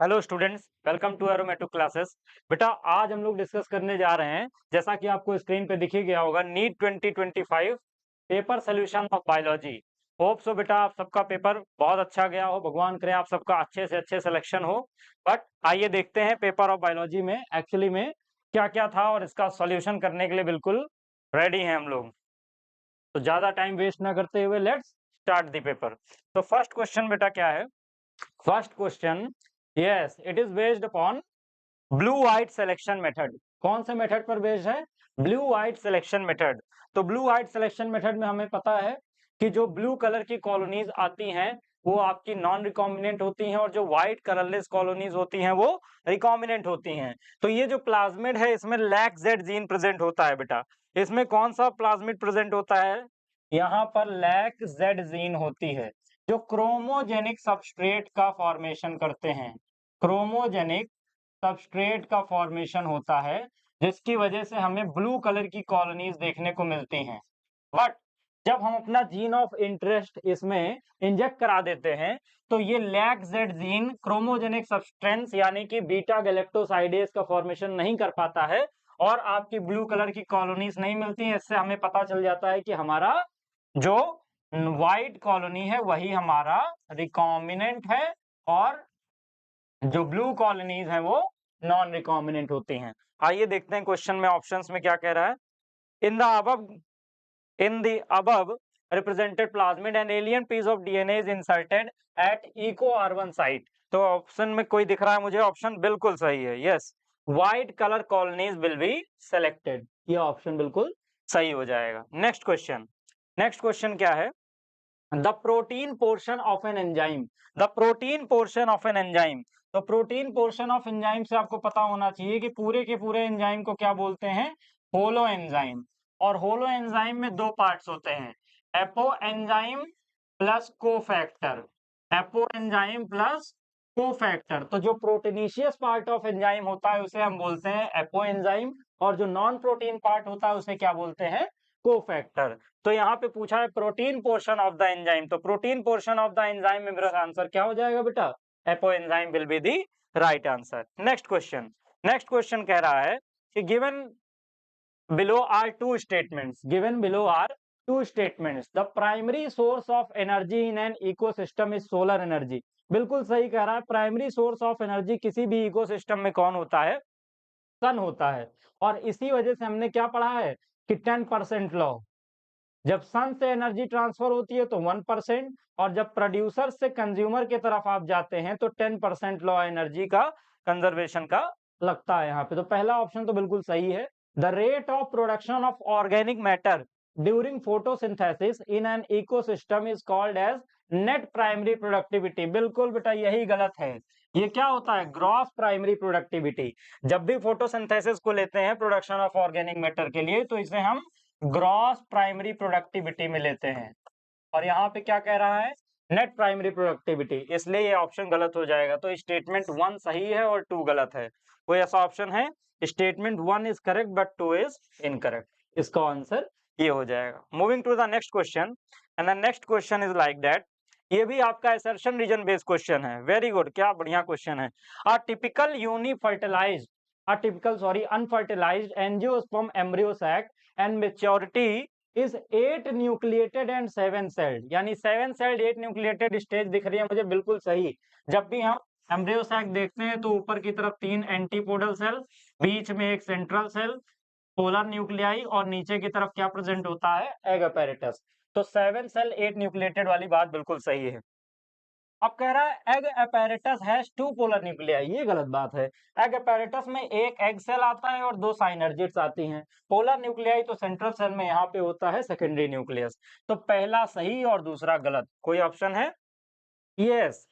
Hello students, welcome to aromatic classes. बेटा आज हम लोग डिस्कस करने जा रहे हैं, जैसा कि आपको स्क्रीन पे दिख ही गया होगा, NEET 2025 paper solution of biology. Hope so बेटा आप सबका पेपर बहुत अच्छा गया हो, भगवान करे आप सबका अच्छे से अच्छे सिलेक्शन हो। बट आइए देखते हैं पेपर ऑफ बायोलॉजी में एक्चुअली में क्या क्या था और इसका सॉल्यूशन करने के लिए बिल्कुल रेडी हैं हम लोग। तो ज्यादा टाइम वेस्ट ना करते हुए लेट्स स्टार्ट द पेपर। तो फर्स्ट क्वेश्चन बेटा क्या है? First question, yes it is based upon blue white selection method. कौन से मेथड पर बेस्ड है? Blue white selection method. तो ब्लू व्हाइट सिलेक्शन मेथड में हमें पता है कि जो ब्लू कलर की कॉलोनीज आती हैं वो आपकी नॉन रिकॉम्बिनेंट होती हैं और जो व्हाइट कलरलेस कॉलोनीज होती हैं वो रिकॉम्बिनेंट होती हैं। तो ये जो प्लाज्मिड है इसमें लैक जेड जीन प्रेजेंट होता है बेटा। इसमें कौन सा प्लाज्मिड प्रेजेंट होता है? यहाँ पर लैक जेड जीन होती है जो क्रोमोजेनिक सबस्ट्रेट का फॉर्मेशन करते हैं। क्रोमोजेनिक सबस्ट्रेट का फॉर्मेशन होता है जिसकी वजह से हमें ब्लू कलर की कॉलोनीज देखने को मिलती हैं। बट जब हम अपना जीन ऑफ इंटरेस्ट इसमें इंजेक्ट करा देते हैं तो ये lac Z gene chromogenic substance यानी कि बीटा गैलेक्टोसाइडेज का फॉर्मेशन नहीं कर पाता है और आपकी ब्लू कलर की कॉलोनीज नहीं मिलती है। इससे हमें पता चल जाता है कि हमारा जो व्हाइट कॉलोनी है वही हमारा रिकॉम्बिनेंट है और जो ब्लू कॉलोनीज हैं वो नॉन रिकॉम्बिनेंट होती हैं। आइए देखते हैं क्वेश्चन में ऑप्शंस में क्या कह रहा है। In the above in the above represented plasmid an alien piece of DNA is inserted at eco R1 site। तो ऑप्शन में कोई दिख रहा है मुझे? ऑप्शन बिल्कुल सही है, yes white colour colonies will be selected. ये ऑप्शन बिल्कुल सही हो जाएगा। नेक्स्ट क्वेश्चन, नेक्स्ट क्वेश्चन क्या है? The protein portion of an enzyme. The protein portion of an enzyme. तो प्रोटीन पोर्शन ऑफ एंजाइम से आपको पता होना चाहिए कि पूरे के पूरे एंजाइम को क्या बोलते हैं? Holo enzyme. और होलो एंजाइम में दो पार्ट्स होते हैं, apo enzyme plus cofactor. Apo enzyme plus cofactor. तो जो प्रोटीनिशियस पार्ट ऑफ एंजाइम होता है उसे हम बोलते हैं एपो एंजाइम और जो नॉन प्रोटीन पार्ट होता है उसे क्या बोलते हैं? कोफैक्टर। तो यहाँ पे पूछा है protein portion of the enzyme, तो protein portion of the enzyme में मेरा आंसर क्या हो जाएगा बेटा? Apoenzyme will be the right answer. Next question, next question कह रहा है कि given below are two statements, given below are two statements, the primary source of energy in an ecosystem is solar energy। बिल्कुल सही कह रहा है। Primary source of energy किसी भी इकोसिस्टम में कौन होता है? सन होता है। और इसी वजह से हमने क्या पढ़ा है कि 10% लॉ। जब सन से एनर्जी ट्रांसफर होती है तो 1% और जब प्रोड्यूसर से कंज्यूमर की तरफ आप जाते हैं तो 10% लॉ एनर्जी का कंजर्वेशन का लगता है यहाँ पे। तो पहला ऑप्शन तो बिल्कुल सही है। The rate of production of organic matter during photosynthesis in an ecosystem is called as net primary productivity. बिल्कुल बेटा यही गलत है। ये क्या होता है? Gross primary productivity. जब भी फोटोसिंथेसिस को लेते हैं प्रोडक्शन ऑफ ऑर्गेनिक मैटर के लिए तो इसे हम ग्रॉस प्राइमरी प्रोडक्टिविटी में लेते हैं। और यहाँ पे क्या कह रहा है? नेट प्राइमरी प्रोडक्टिविटी, इसलिए ये ऑप्शन गलत हो जाएगा। तो स्टेटमेंट 1 सही है और 2 गलत है। कोई ऐसा ऑप्शन है? Statement 1 is correct but 2 is incorrect. इसका आंसर ये हो जाएगा। Moving to the next question and the next question is like that. ये भी आपका असर्शन रीजन बेस्ड क्वेश्चन है। वेरी गुड, क्या बढ़िया क्वेश्चन है। A typical unfertilized unfertilized angiosperm embryo sac and maturity is 8 nucleated and 7 celled। यानी 7 celled 8 nucleated stage दिख रही है मुझे, बिल्कुल सही। जब भी हम एम्ब्रियो सैक देखते हैं तो ऊपर की तरफ 3 एंटीपोडल सेल, बीच में एक सेंट्रल सेल, पोलर न्यूक्लियाई और नीचे की तरफ क्या प्रेजेंट होता है? Egg apparatus. तो 7 सेल 8 न्यूक्लिएटेड वाली बात बिल्कुल सही है। अब कह रहा है egg apparatus has 2 polar nuclei. ये गलत बात है। एग अपैरेटस में एक एग सेल आता है और 2 साइनर्जिड्स आती हैं। पोलर न्यूक्लियाई तो सेंट्रल सेल में यहाँ पे होता है सेकेंडरी न्यूक्लियस। तो पहला सही और दूसरा गलत। कोई ऑप्शन है? Yes,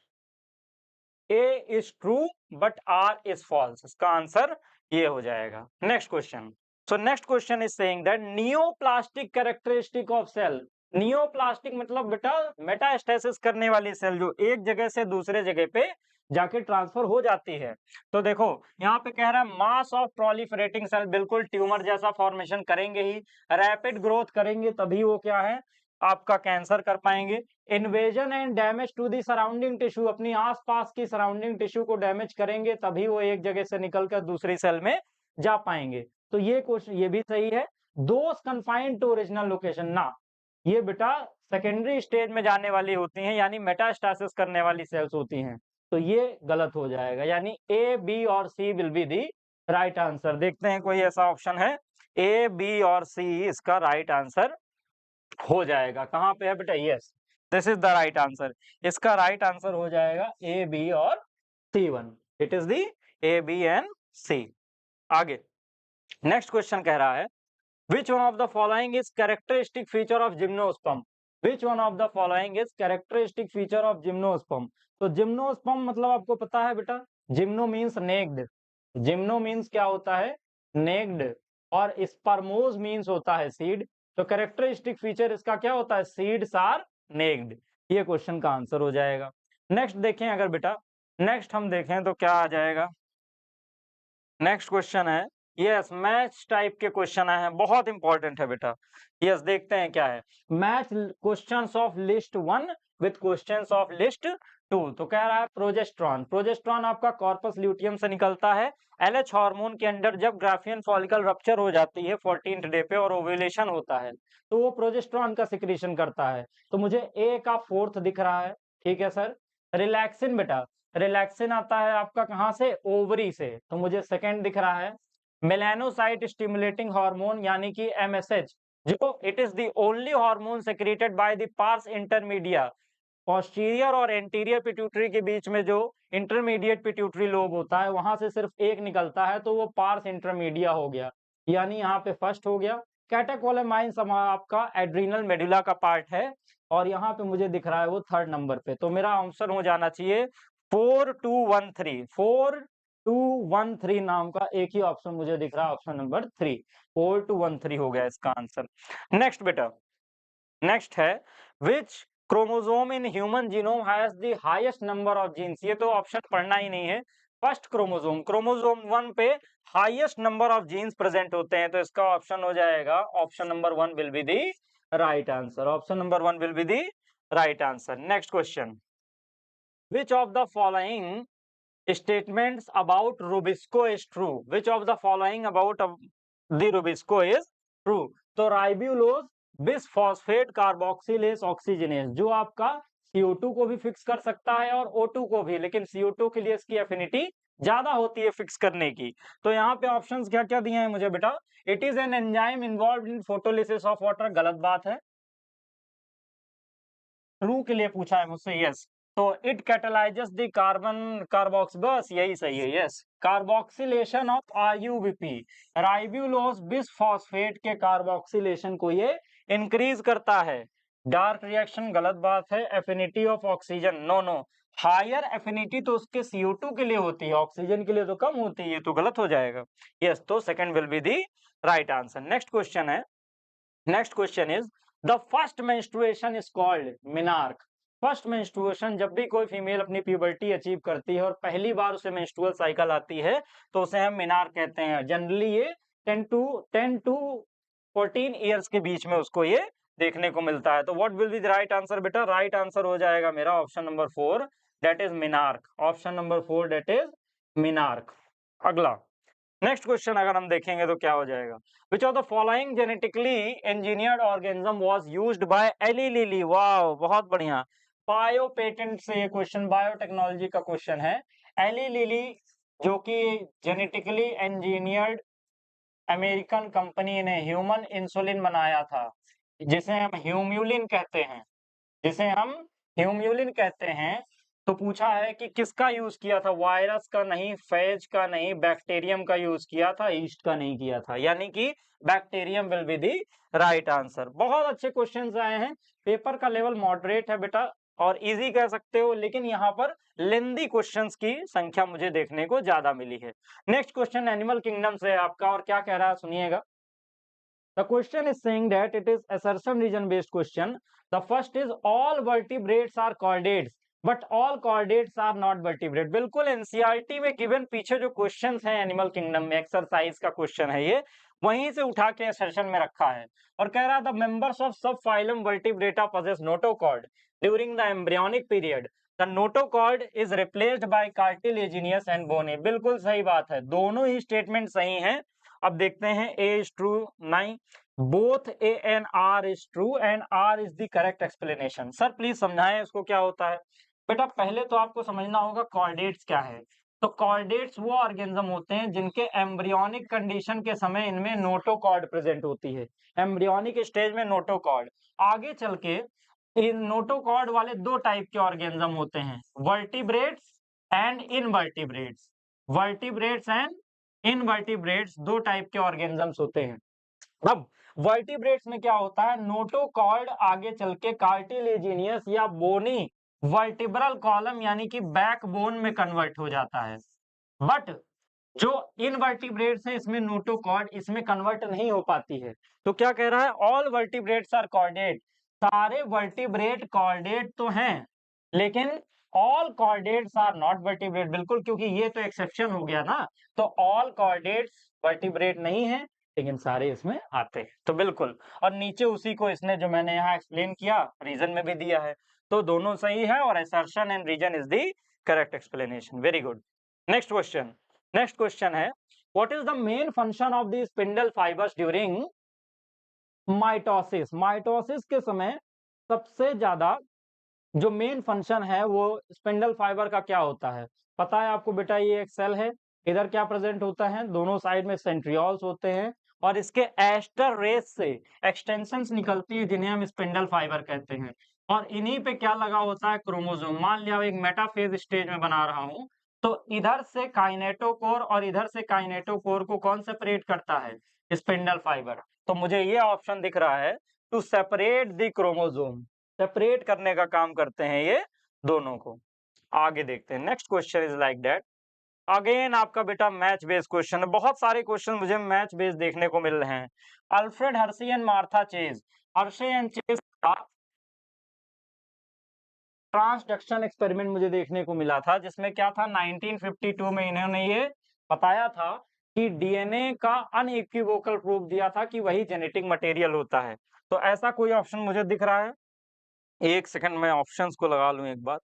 A is true but R is false. इसका आंसर ये हो जाएगा। Next question. So next question is saying that neoplastic characteristic of cell. Neoplastic मतलब बेटा मेटास्टेसिस करने वाली सेल जो एक जगह से दूसरे जगह पे जाके ट्रांसफर हो जाती है। तो देखो यहाँ पे कह रहा है मास ऑफ प्रोलिफरेटिंग सेल, बिल्कुल ट्यूमर जैसा फॉर्मेशन करेंगे ही, रैपिड ग्रोथ करेंगे तभी वो क्या है? आपका कैंसर कर पाएंगे। Invasion and damage to the surrounding tissue, अपनी आसपास की सराउंडिंग टिश्यू को डैमेज करेंगे तभी वो एक जगह से निकलकर दूसरी सेल में जा पाएंगे। तो ये क्वेश्चन ये भी सही है। दोस कन्फाइंड टू ओरिजिनल लोकेशन ना, ये बेटा सेकेंडरी स्टेज में जाने वाली होती हैं, यानी मेटास्टासिस करने वाली सेल्स होती हैं। तो ये गलत हो जाएगा, यानी ए बी और C will be the right answer. देखते हैं कोई ऐसा ऑप्शन है, ए बी और सी इसका राइट आंसर हो जाएगा। कहां पे है बेटा, yes this is the right answer. इसका राइट आंसर हो जाएगा ए बी और C one, it is the A B and C. आगे नेक्स्ट क्वेश्चन कह रहा है which one of the following is characteristic feature of gymnosperm, which one of the following is characteristic feature of gymnosperm। तो gymnosperm मतलब आपको पता है बेटा, gymno means naked, gymno means क्या होता है, नेक्ड, और स्पर्मोज मीन्स होता है सीड। तो कैरेक्टरिस्टिक फीचर इसका क्या होता है, सीड्स आर नेक्ड। ये क्वेश्चन का आंसर हो जाएगा। नेक्स्ट देखें, अगर बेटा नेक्स्ट हम देखें तो क्या आ जाएगा, नेक्स्ट क्वेश्चन है, यस मैच टाइप के क्वेश्चन आए हैं, बहुत इंपॉर्टेंट है बेटा। यस देखते हैं क्या है, match questions of list 1 with questions of list 2। तो कह रहा है प्रोजेस्ट्रॉन, प्रोजेस्ट्रॉन आपका कॉर्पस ल्यूटियम से निकलता है। एलएच हार्मोन के अंडर जब ग्राफियन फॉलिकल रप्चर हो जाती है 14th डे पे और ओव्यूलेशन होता है तो वो प्रोजेस्ट्रॉन का सिक्रीशन करता है। तो मुझे ए का 4th दिख रहा है, ठीक है सर। रिलैक्सिन बेटा, रिलैक्सिन आता है आपका कहां से, ओवरी से, तो मुझे सेकंड दिख रहा है। मेलानोसाइट स्टिमुलेटिंग हार्मोन यानी कि एमएसएच, जो it is the only hormone secreted by the parse intermedia, posterior और एंटीरियर पिट्यूटरी के बीच में जो इंटरमीडिएट पिट्यूटरी लोब होता है वहां से सिर्फ एक निकलता है, तो वो पार्स इंटरमीडिया हो गया, यानी यहाँ पे फर्स्ट हो गया। कैटेकोलेमाइन आपका एड्रीनल मेडुला का पार्ट है और यहाँ पे मुझे दिख रहा है वो 3rd नंबर पे। तो मेरा आंसर हो जाना चाहिए 4213, 4213 नाम का एक ही ऑप्शन मुझे दिख रहा है, ऑप्शन नंबर 3, 4213 हो गया इसका आंसर। नेक्स्ट बेटा, नेक्स्ट है which chromosome in human genome has the highest number of genes. ये तो ऑप्शन पढ़ना ही नहीं है, फर्स्ट क्रोमोसोम, क्रोमोसोम 1 पे highest number of genes present होते हैं, तो इसका ऑप्शन हो जाएगा option number 1 will be the right answer, option number 1 will be the right answer. Next question, which of the following statements about Rubisco is true, which of the following about the Rubisco is true। तो ribulose bisphosphate carboxylase oxygenase, जो आपका CO2 को भी fix कर सकता है और O2 को भी, लेकिन CO2 के लिए इसकी एफिनिटी ज्यादा होती है फिक्स करने की। तो यहाँ पे ऑप्शंस क्या क्या दिए हैं मुझे बेटा, it is an enzyme involve in photolysis of water, गलत बात है, ट्रू के लिए पूछा है मुझसे, यस। तो इट कैटलाइजेस द कार्बन कार्बोक्स, बस यही सही है, yes. Carboxylation of RuBP, ribulose bisphosphate के कार्बोक्सिलेशन को ये इंक्रीज करता है। डार्क रिएक्शन, गलत बात है। Affinity of oxygen, no no, higher affinity तो उसके CO2 के लिए होती है, ऑक्सीजन के लिए तो कम होती है, तो गलत हो जाएगा, यस। तो second will be the right answer. Next question है, next question is the first menstruation is called menarche. First menstruation, जब भी कोई फीमेल अपनी प्यूबर्टी अचीव करती है और पहली बार उसे मेंस्ट्रुअल साइकिल आती है तो उसे हम मिनार्क कहते हैं। जनरली ये 10 टू 14 ईयर्स के बीच में उसको ये देखने को मिलता है। तो what will be the right answer बेटा, राइट आंसर हो जाएगा मेरा option number 4 that is menarche, option number 4 that is menarche. अगला नेक्स्ट क्वेश्चन अगर हम देखेंगे तो क्या हो जाएगा, which of the following genetically engineered organism was used by Eli Lilly. Wow बहुत बढ़िया, बायो पेटेंट से ये क्वेश्चन, बायोटेक्नोलॉजी का क्वेश्चन है। एली लिली जो कि जेनेटिकली इंजीनियर्ड अमेरिकन कंपनी ने ह्यूमन इंसुलिन बनाया था, जिसे हम ह्यूम्यूलिन कहते हैं, जिसे हम ह्यूम्यूलिन कहते हैं। तो पूछा है कि किसका यूज किया था, वायरस का नहीं, फेज का नहीं, बैक्टीरियम का यूज किया था, ईस्ट का नहीं किया था, यानी कि bacterium will be the right answer. बहुत अच्छे क्वेश्चंस आए हैं, पेपर का लेवल मॉडरेट है बेटा और इजी कह सकते हो, लेकिन यहाँ पर लेंदी क्वेश्चंस की संख्या मुझे देखने को ज्यादा मिली है। नेक्स्ट क्वेश्चन एनिमल किंगडम से आपका, और क्या कह रहा है सुनिएगा। The question is saying that it is assertion region based question. The first is all vertebrates are chordates. But all chordates are not vertebrate. बिल्कुल एनसीईआरटी में गिवन पीछे जो क्वेश्चंस हैं एनिमल किंगडम में, एक्सरसाइज का क्वेश्चन है ये, वहीं से उठा के सेशन में रखा है और कह रहा था मेंबर्स ऑफ सब phylum vertebrata possess notochord during the embryonic period the notochord is replaced by cartilaginous and बोने। बिल्कुल सही बात है, दोनों ही स्टेटमेंट सही हैं। अब देखते हैं ए इज ट्रू, नहीं, both A and R is true and R is the correct explanation. Sir please समझाएं इसको क्या होता है। बेटा पहले तो आपको समझना होगा कॉर्डेट्स क्या है। तो कॉर्डेट्स वो ऑर्गेनिज्म होते हैं जिनके एम्ब्रियोनिक कंडीशन के समय इनमें नोटोकॉर्ड प्रेजेंट होती है, एम्ब्रियोनिक स्टेज में नोटोकॉर्ड। आगे चल के इन नोटोकॉर्ड वाले दो टाइप के ऑर्गेनिज्म होते हैं, vertebrates and invertebrates. Vertebrates and invertebrates दो टाइप के ऑर्गेनिजम्स होते हैं। अब वर्टिब्रेट्स में क्या होता है, नोटोकॉर्ड आगे चल के कार्टिलेजिनियस या बोनी वर्टिब्रल कॉलम यानी कि बैकबोन में कन्वर्ट हो जाता है। बट जो इनवर्टिब्रेट्स है इसमें नोटोकॉर्ड इसमें कन्वर्ट नहीं हो पाती है। तो क्या कह रहा है, ऑल वर्टिब्रेट्स आर कॉर्डेट। सारे वर्टिब्रेट कॉर्डेट तो हैं, लेकिन all chordates are not vertebrate. बिल्कुल, क्योंकि ये तो एक्सेप्शन हो गया ना। तो ऑल कॉर्डेट्स वर्टिब्रेट नहीं है, लेकिन सारे इसमें आते हैं। तो बिल्कुल, और नीचे उसी को इसने जो मैंने यहाँ एक्सप्लेन किया रीजन में भी दिया है। तो दोनों सही है और assertion and reason is the correct explanation. Very good. Next question. Next question है, what is the main function of the spindle fibres during mitosis. Mitosis के समय सबसे ज्यादा जो मेन फंक्शन है वो स्पिंडल फाइबर का क्या होता है। पता है आपको बेटा, ये एक सेल है, इधर क्या प्रेजेंट होता है, दोनों साइड में सेंट्रियोल्स होते हैं और इसके एस्टर रेस से एक्सटेंशंस निकलती है जिन्हें हम स्पिंडल फाइबर कहते हैं। और इन्हीं पे क्या लगा होता है, क्रोमोसोम। मान लिया एक मेटाफेज स्टेज में बना रहा हूं, तो इधर से काइनेटोकोर और इधर से काइनेटोकोर को कौन सेपरेट करता है, स्पिंडल फाइबर। तो मुझे ये ऑप्शन दिख रहा है, to separate the chromosome, separate करने का काम करते हैं ये दोनों को। आगे देखते हैं, next question is like that. Again आपका बेटा मैच बेस्ड क्वेश्चन है, बहुत सारे क्वेश्चन मुझे मैच बेस्ड देखने को मिल रहे हैं। Alfred Hershey and Martha chase, Hershey and chase का ट्रांसडक्शन एक्सपेरिमेंट मुझे देखने को मिला था, जिसमें क्या था, 1952 में इन्होंने ये बताया था कि डीएनए का अनइक्विवोकल प्रूफ दिया था कि वही जेनेटिक मटेरियल होता है। तो ऐसा कोई ऑप्शन मुझे दिख रहा है, एक सेकंड में ऑप्शंस को लगा लूं एक बार।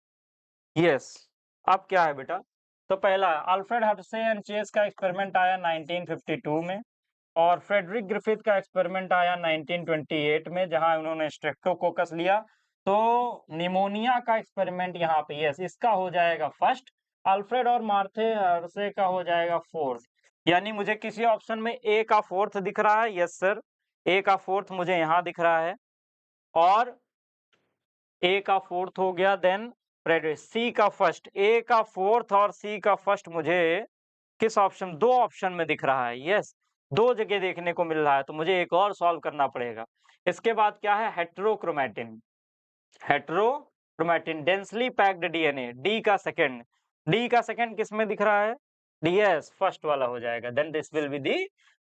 यस, अब क्या है बेटा, तो पहला अल्फ्रेड हर्शे एंड चेस का एक्सपेरिमेंट आया 1952 में, और फ्रेडरिक ग्रिफिथ का एक्सपेरिमेंट आया 1928 में, जहां उन्होंने स्ट्रेप्टोकोकस लिया। तो निमोनिया का एक्सपेरिमेंट यहाँ पे, यस, इसका हो जाएगा फर्स्ट, अल्फ्रेड और मार्थे हर्शे का हो जाएगा फोर्थ। यानी मुझे किसी ऑप्शन में ए का फोर्थ दिख रहा है, यस सर, ए का फोर्थ मुझे यहाँ दिख रहा है, और ए का फोर्थ हो गया, देन सी का फर्स्ट, ए का फोर्थ और सी का फर्स्ट मुझे किस ऑप्शन, दो ऑप्शन में दिख रहा है। यस, दो जगह देखने को मिल रहा है, तो मुझे एक और सॉल्व करना पड़ेगा। इसके बाद क्या है, heterochromatin. Heterochromatin densely packed DNA, D का सेकंड किस में दिख रहा है, डीएस फर्स्ट वाला हो जाएगा। Then this will be the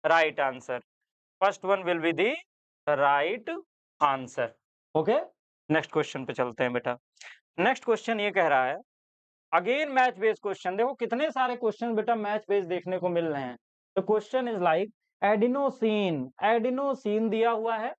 right answer, first one will be the right answer. Okay, next question पे चलते हैं बेटा। नेक्स्ट क्वेश्चन ये कह रहा है, अगेन मैच बेस्ड क्वेश्चन। देखो कितने सारे क्वेश्चन बेटा मैच बेस्ड देखने को मिल रहे हैं। तो question is like adenosine, adenosine दिया हुआ है,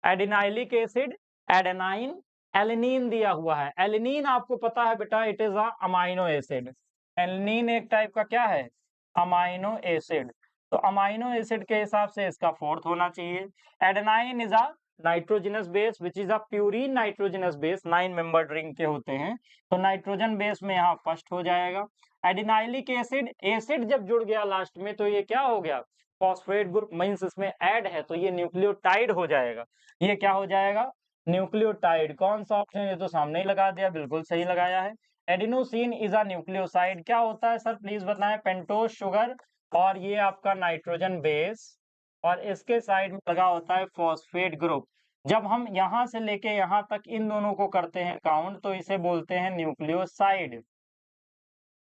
एडिनाइलिक एसिड, एडेनाइन, एलेनिन दिया हुआ है। एलेनिन आपको पता है बेटा, it is a amino acid. Alanine एक टाइप का क्या है, अमाइनो एसिड। तो अमाइनो एसिड के हिसाब से इसका फोर्थ होना चाहिए। Adenine is a nitrogenous base which is a purine nitrogenous base, 9 membered ring के होते हैं, तो नाइट्रोजन बेस में यहाँ फर्स्ट हो जाएगा। एडिनाइलिक एसिड, एसिड जब जुड़ गया लास्ट में तो ये क्या हो गया, फॉस्फेट ग्रुप, मींस इसमें ऐड है तो ये न्यूक्लियोटाइड हो जाएगा। ये क्या हो जाएगा, न्यूक्लियोटाइड। कौन सा ऑप्शन, ये तो सामने ही लगा दिया, बिल्कुल सही लगाया है। Adenosine is a nucleoside. क्या होता है सर प्लीज बताएं, पेंटोज शुगर, और ये आपका नाइट्रोजन बेस, और इसके साइड में लगा होता है फॉस्फेट ग्रुप। जब हम यहां से लेके यहां तक इन दोनों को करते हैं काउंट तो इसे बोलते हैं न्यूक्लियोसाइड,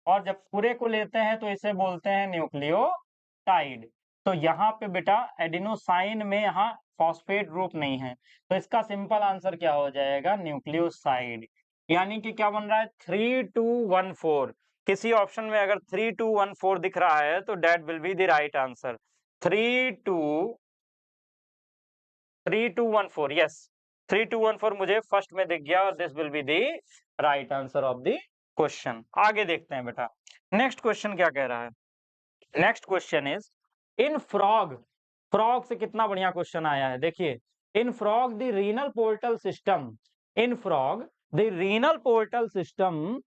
और जब पूरे को लेते हैं तो इसे बोलते हैं न्यूक्लियोटाइड। तो यहाँ पे बेटा एडिनोसाइन में यहाँ फॉस्फेट ग्रुप नहीं है, तो इसका सिंपल आंसर क्या हो जाएगा, न्यूक्लियोसाइड। यानी कि क्या बन रहा है 3214। किसी ऑप्शन में अगर 3214 दिख रहा है तो that will be the right answer. 3214, yes 3214 मुझे फर्स्ट में दिख गया और this will be the right answer of the question. आगे देखते हैं बेटा नेक्स्ट क्वेश्चन क्या कह रहा है। Next question is in frog. Frog से कितना बढ़िया क्वेश्चन आया है, देखिए इन frog the renal portal system, in frog the renal portal system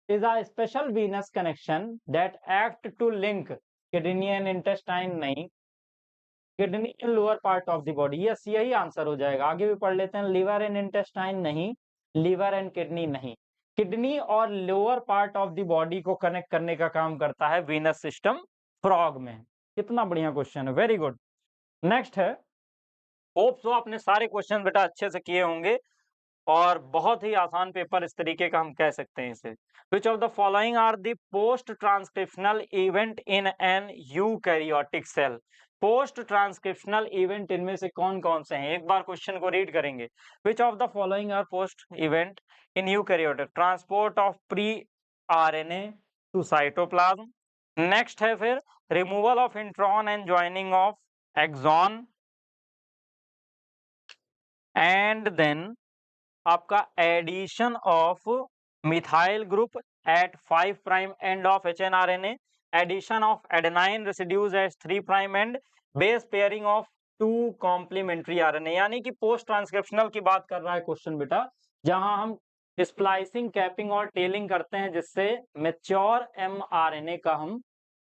is a special venous connection that act to link kidney and intestine, नहीं kidney in lower part of the body, yes यही answer हो जाएगा। आगे भी पढ़ लेते हैं, liver and intestine नहीं, लिवर एंड किडनी नहीं, किडनी और lower part of the body को कनेक्ट करने का काम करता है वीनस सिस्टम फ्रॉग में। कितना बढ़िया क्वेश्चन है, वेरी गुड। नेक्स्ट है, होप सो आपने सारे क्वेश्चन बेटा अच्छे से किए होंगे और बहुत ही आसान पेपर इस तरीके का हम कह सकते हैं इसे। Which of the following are the post transcriptional event in an eukaryotic cell. Post transcriptional event इनमें से कौन कौन से हैं, एक बार क्वेश्चन को रीड करेंगे। Which of the following are post event in eukaryotic, transport of pre RNA to cytoplasm. Next है फिर removal of intron and joining of exon, and then आपका addition of methyl group at 5 prime end of hnRNA, addition of adenine residues at 3 prime end, base pairing of 2 complementary RNA. यानी कि post transcriptional की बात कर रहा है question बेटा, जहां हम स्प्लाइसिंग, कैपिंग और टेलिंग करते हैं जिससे मैच्योर एमआरएनए का हम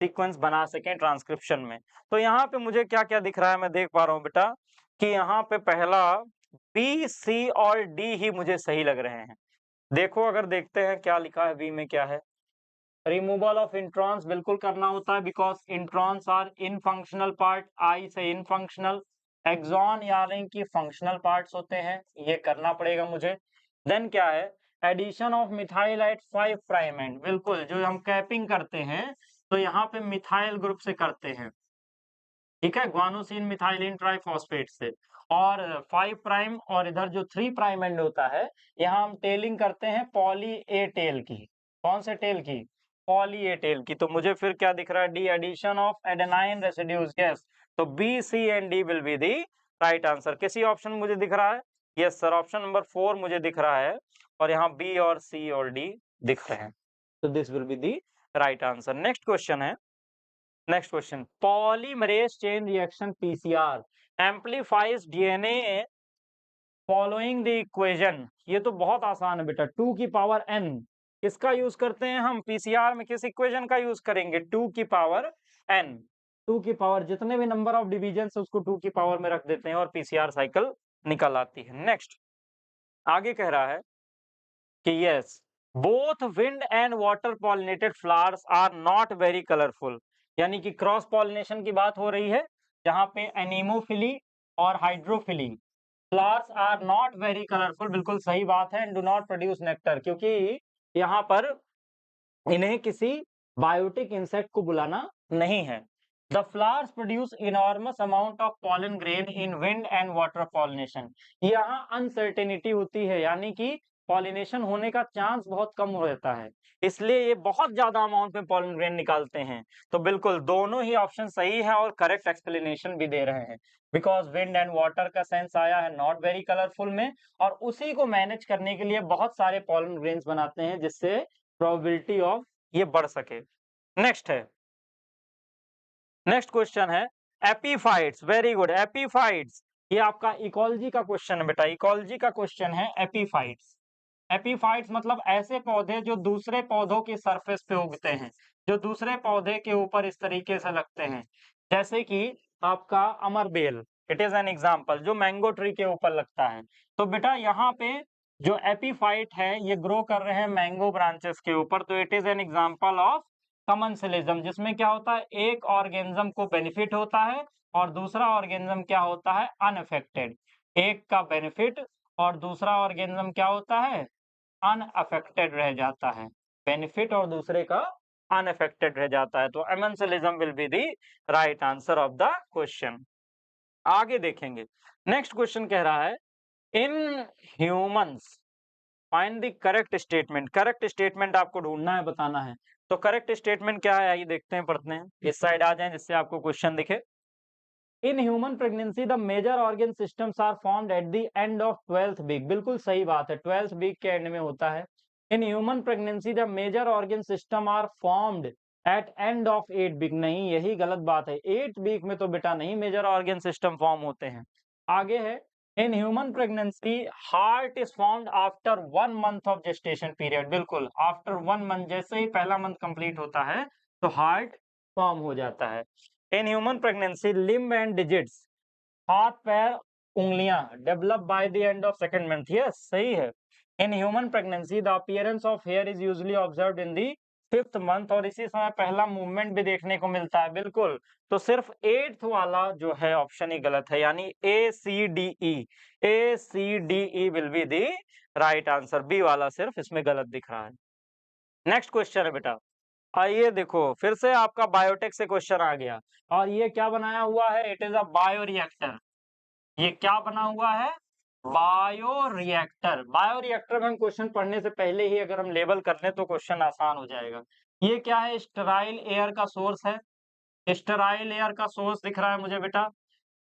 सीक्वेंस बना सकें ट्रांसक्रिप्शन में। तो यहाँ पे मुझे क्या क्या दिख रहा है, मैं देख पा रहा हूँ बेटा कि यहाँ पे पहला बी, सी और डी ही मुझे सही लग रहे हैं। देखो अगर देखते हैं क्या लिखा है बी में, क्या है, रिमूवल ऑफ इंट्रॉन्स बिल्कुल करना होता है because introns are in functional part, I say in functional, axon यानी कि फंक्शनल पार्ट्स होते हैं, ये करना पड़ेगा मुझे। देन क्या है, addition of methyl at 5 prime end, बिल्कुल जो हम कैपिंग करते हैं तो यहाँ पे मिथाइल ग्रुप से करते हैं, ठीक है, ग्वानोसिन मिथाइलिन ट्राइफॉस्फेट से। और 5 प्राइम और इधर जो 3 प्राइम एंड होता है, यहाँ हम टेलिंग करते हैं पॉली ए टेल की। कौन से टेल की, पॉली ए टेल की। तो मुझे फिर क्या दिख रहा है, D, addition of adenine residues, yes. तो B, C and D will be the right answer. किसी ऑप्शन मुझे दिख रहा है, यस सर, ऑप्शन नंबर 4 मुझे दिख रहा है और यहाँ बी और सी और डी दिख रहे हैं, तो this will be the right answer. Next question है, next question, polymerase chain reaction PCR amplifies DNA following the equation. ये तो बहुत आसान है बेटा, 2 की पावर n किसका यूज करते हैं हम पीसीआर में, किस इक्वेशन का यूज करेंगे, 2 की पावर n। 2 की पावर जितने भी नंबर ऑफ डिविजन है उसको 2 की पावर में रख देते हैं और पीसीआर साइकिल निकल आती है। नेक्स्ट आगे कह रहा है कि yes both wind and water pollinated flowers are not very colourful, यानी कि क्रॉस पॉलिनेशन की बात हो रही है जहां पे एनीमोफिली और hydrophily, flowers are not very colourful, बिल्कुल सही बात है, and do not produce nectar, क्योंकि यहाँ पर इन्हें किसी बायोटिक इंसेक्ट को बुलाना नहीं है। The flowers produce enormous amount of pollen grain in wind and water pollination. यहाँ अनसर्टेनिटी होती है, यानी कि पॉलिनेशन होने का चांस बहुत कम रहता है, इसलिए ये बहुत ज्यादा अमाउंट में पॉलन ग्रेन निकालते हैं। तो बिल्कुल दोनों ही ऑप्शन सही है और करेक्ट एक्सप्लेनेशन भी दे रहे हैं, बिकॉज विंड एंड वाटर का सेंस आया है नॉट वेरी कलरफुल में, और उसी को मैनेज करने के लिए बहुत सारे पॉलन ग्रेन्स बनाते हैं जिससे प्रोबेबिलिटी ऑफ ये बढ़ सके। नेक्स्ट है, नेक्स्ट क्वेश्चन है एपीफाइट्स, वेरी गुड, एपीफाइट्स ये आपका इकोलॉजी का क्वेश्चन है बेटा, इकोलॉजी का क्वेश्चन है एपीफाइट्स। एपीफाइट्स मतलब ऐसे पौधे जो दूसरे पौधों की सरफेस पे उगते हैं, जो दूसरे पौधे के ऊपर इस तरीके से लगते हैं, जैसे कि आपका अमरबेल, इट इज एन एग्जांपल, जो मैंगो ट्री के ऊपर लगता है। तो बेटा यहाँ पे जो एपीफाइट है ये ग्रो कर रहे हैं मैंगो ब्रांचेस के ऊपर, तो it is an example of commensalism, जिसमें क्या होता है, एक ऑर्गेनिज्म को बेनिफिट होता है और दूसरा ऑर्गेनिज्म क्या होता है, अनअफेक्टेड। एक का बेनिफिट और दूसरा ऑर्गेनिज्म क्या होता है, अनअफेक्टेड रह जाता है, बेनिफिट और दूसरे का अनअफेक्टेड रह जाता है। तो amensalism will be the right answer of the question. आगे देखेंगे, नेक्स्ट क्वेश्चन कह रहा है in humans find the correct statement. Correct statement आपको ढूंढना है, बताना है। तो करेक्ट स्टेटमेंट क्या है, आइए देखते हैं, पढ़ते हैं। इस साइड आ जाएं जिससे आपको क्वेश्चन दिखे। In human pregnancy the major organ systems are formed at the end of 12th week. बिल्कुल सही बात है, 12th वीक के एंड में होता है। In human pregnancy the major organ system are formed at end of 8 week. नहीं, यही गलत बात है। 8 वीक में तो बेटा नहीं मेजर ऑर्गन सिस्टम फॉर्म होते हैं। आगे है, in human pregnancy heart is formed after 1 month of gestation period. बिल्कुल, आफ्टर 1 मंथ, जैसे ही पहला मंथ कंप्लीट होता है तो हार्ट फॉर्म हो जाता है। In human pregnancy limb and digits, हाथ पैर उंगलियां, develop by the end of second month. Yes, सही है। In human pregnancy the appearance of here is usually observed in the 5th month, और इसी समय पहला मूवमेंट भी देखने को मिलता है। बिल्कुल, तो सिर्फ 8th वाला जो है ऑप्शन ही गलत है, यानी A C D E will be the right answer. B वाला सिर्फ इसमें गलत दिख रहा है। नेक्स्ट क्वेश्चन है बेटा, आइए देखो, फिर से आपका बायोटेक से क्वेश्चन आ गया। और ये क्या बनाया हुआ है, इट इज अ बायोरिएक्टर। ये क्या बना हुआ है, बायोरिएक्टर। बायोरिएक्टर में हम क्वेश्चन पढ़ने से पहले ही अगर हम लेबल कर लें तो क्वेश्चन आसान हो जाएगा। ये क्या है, स्टेराइल एयर का सोर्स है। स्टेराइल एयर का सोर्स दिख रहा है मुझे बेटा।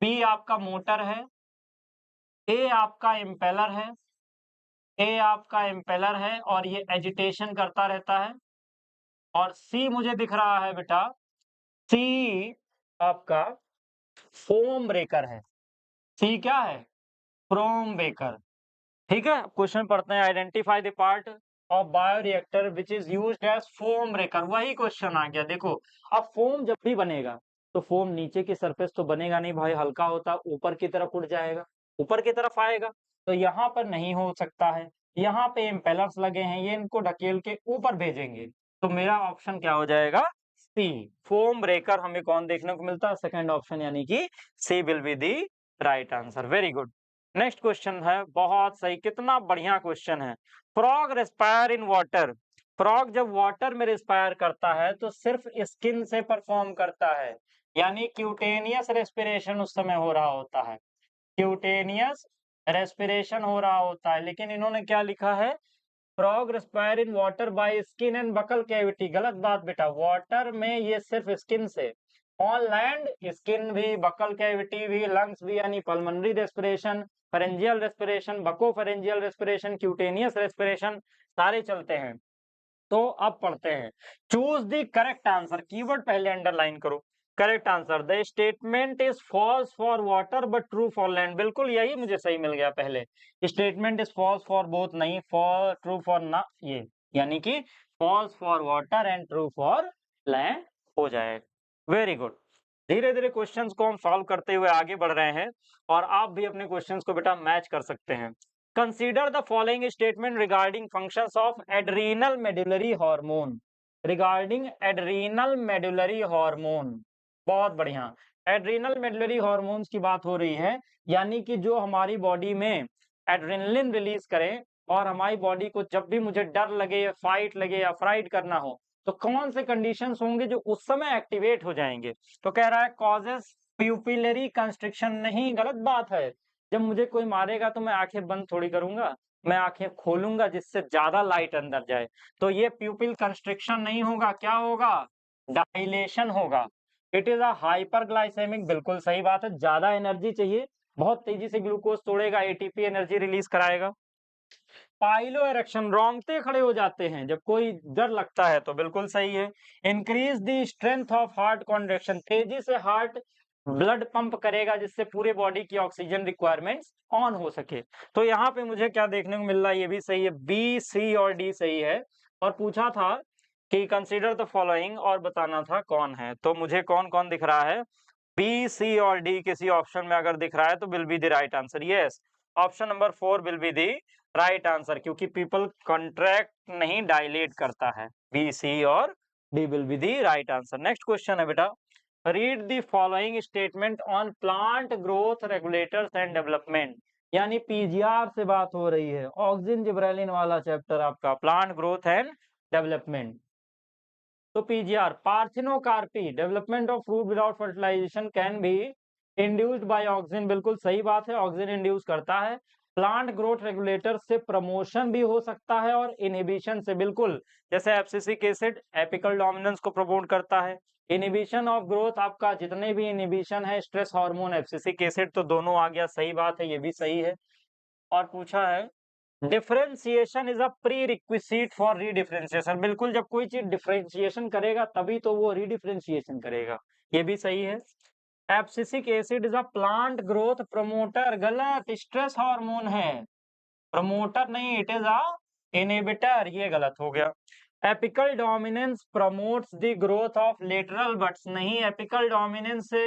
बी आपका मोटर है, ए आपका इम्पेलर है, ए आपका इम्पेलर है और ये एजिटेशन करता रहता है। और सी मुझे दिख रहा है बेटा, सी आपका फोम ब्रेकर है। सी क्या है, फोम ब्रेकर। ठीक है, क्वेश्चन पढ़ते हैं। Identify the part of bioreactor which is used as foam breaker. वही क्वेश्चन आ गया। देखो, अब फोम जब भी बनेगा तो फोम नीचे की सरफेस तो बनेगा नहीं भाई, हल्का होता ऊपर की तरफ उड़ जाएगा, ऊपर की तरफ आएगा। तो यहाँ पर नहीं हो सकता है, यहाँ पे इम्पेलर्स लगे हैं, ये इनको ढकेल के ऊपर भेजेंगे। तो मेरा ऑप्शन क्या हो जाएगा, सी, फोम ब्रेकर। हमें कौन देखने को मिलता है, सेकंड ऑप्शन, यानी कि C will be the right answer. Very good. Next question है, बहुत सही, कितना बढ़िया क्वेश्चन है। Frog respire in water. Frog जब वाटर में रेस्पायर करता है तो सिर्फ स्किन से परफॉर्म करता है, यानी क्यूटेनियस रेस्पिरेशन उस समय हो रहा होता है। क्यूटेनियस रेस्पिरेशन हो रहा होता है, लेकिन इन्होंने क्या लिखा है, frog respire in water by skin and buccal cavity. गलत बात बेटा, वाटर में ये सिर्फ स्किन से। ऑन लैंड स्किन भी, बकल कैविटी भी, लंग्स भी, यानी pulmonary respiration, pharyngeal respiration, buccopharyngeal respiration, cutaneous respiration, सारे चलते हैं। तो अब पढ़ते हैं, choose the correct answer. Keyword पहले अंडरलाइन करो। Correct answer, the statement is false for water but true for land. बिल्कुल, यही मुझे सही मिल गया पहले। Statement is false for both, नहीं फॉर ट्रू फॉर ना, ये यानी कि false for water and true for land हो जाएगा। Very good. धीरे धीरे क्वेश्चंस को हम सॉल्व करते हुए आगे बढ़ रहे हैं, और आप भी अपने क्वेश्चंस को बेटा मैच कर सकते हैं। Consider the following statement regarding functions of adrenal medullary hormone. Regarding adrenal medullary hormone, बहुत बढ़िया। एड्रीनल मेडुलरी हॉर्मोन्स की बात हो रही है, यानी कि जो हमारी बॉडी में एड्रेनलिन रिलीज करें, और हमारी बॉडी को जब भी मुझे डर लगे या फाइट लगे या फ्राइड करना हो, तो कौन से कंडीशंस होंगे जो उस समय एक्टिवेट हो जाएंगे। तो कह रहा है कॉजेस प्यूपिलरी कंस्ट्रिक्शन। नहीं, गलत बात है। जब मुझे कोई मारेगा तो मैं आंखें बंद थोड़ी करूंगा, मैं आंखें खोलूंगा जिससे ज्यादा लाइट अंदर जाए। तो ये प्यूपिल कंस्ट्रिक्शन नहीं होगा, क्या होगा, डायलेशन होगा। It is a hyperglycaemic. बिल्कुल सही बात है, ज्यादा एनर्जी चाहिए, बहुत तेजी से ग्लूकोज तोड़ेगा, एटीपी एनर्जी रिलीज कराएगा। पाइलो इरेक्शन, रोंगटे खड़े हो जाते हैं जब कोई डर लगता है, तो बिल्कुल सही है। Increase the strength of heart contraction, तेजी से हार्ट ब्लड पंप करेगा जिससे पूरे बॉडी की ऑक्सीजन रिक्वायरमेंट्स ऑन हो सके। तो यहाँ पे मुझे क्या देखने को मिल रहा है, ये भी सही है, बी, सी और डी सही है। और पूछा था कि कंसीडर द फॉलोइंग, और बताना था कौन है। तो मुझे कौन कौन दिख रहा है, बी, सी और डी किसी ऑप्शन में अगर दिख रहा है तो will be the right answer. Yes, option number 4 will be the right answer, क्योंकि पीपल कॉन्ट्रैक्ट नहीं डायलेट करता है। बी, सी और D will be the right answer. Next question है बेटा, read the following statement on plant growth regulators and development. यानी PGR से बात हो रही है, ऑक्सिन जिब्रेलिन वाला चैप्टर आपका, प्लांट ग्रोथ एंड डेवलपमेंट। तो PGR, parthenocarpy, development of fruit without fertilisation can be induced by auxin. बिल्कुल सही बात है, ऑक्सिन इंड्यूस करता है। प्लांट ग्रोथ रेगुलेटर से प्रमोशन भी हो सकता है और इनहिबिशन से, बिल्कुल जैसे एब्सिसिक एसिड एपिकल डोमिनेंस को प्रमोट करता है। इनहिबिशन ऑफ ग्रोथ, आपका जितने भी इनहिबिशन है स्ट्रेस हार्मोन एब्सिसिक एसिड, तो दोनों आ गया, सही बात है, ये भी सही है। और पूछा है differentiation is a pre requisite for रीडिफरेंशिएशन, बिल्कुल जब कोई चीज डिफरेंशिएशन करेगा तभी तो वो रीडिफरेंशिएशन करेगा, ये भी सही है। Abscisic acid is a plant growth promoter, गलत, स्ट्रेस हार्मोन है, प्रमोटर नहीं, इट इज अ इनहिबिटर, ये गलत हो गया। Apical dominance promotes the growth of lateral buds, नहीं, एपिकल डोमिनेंस से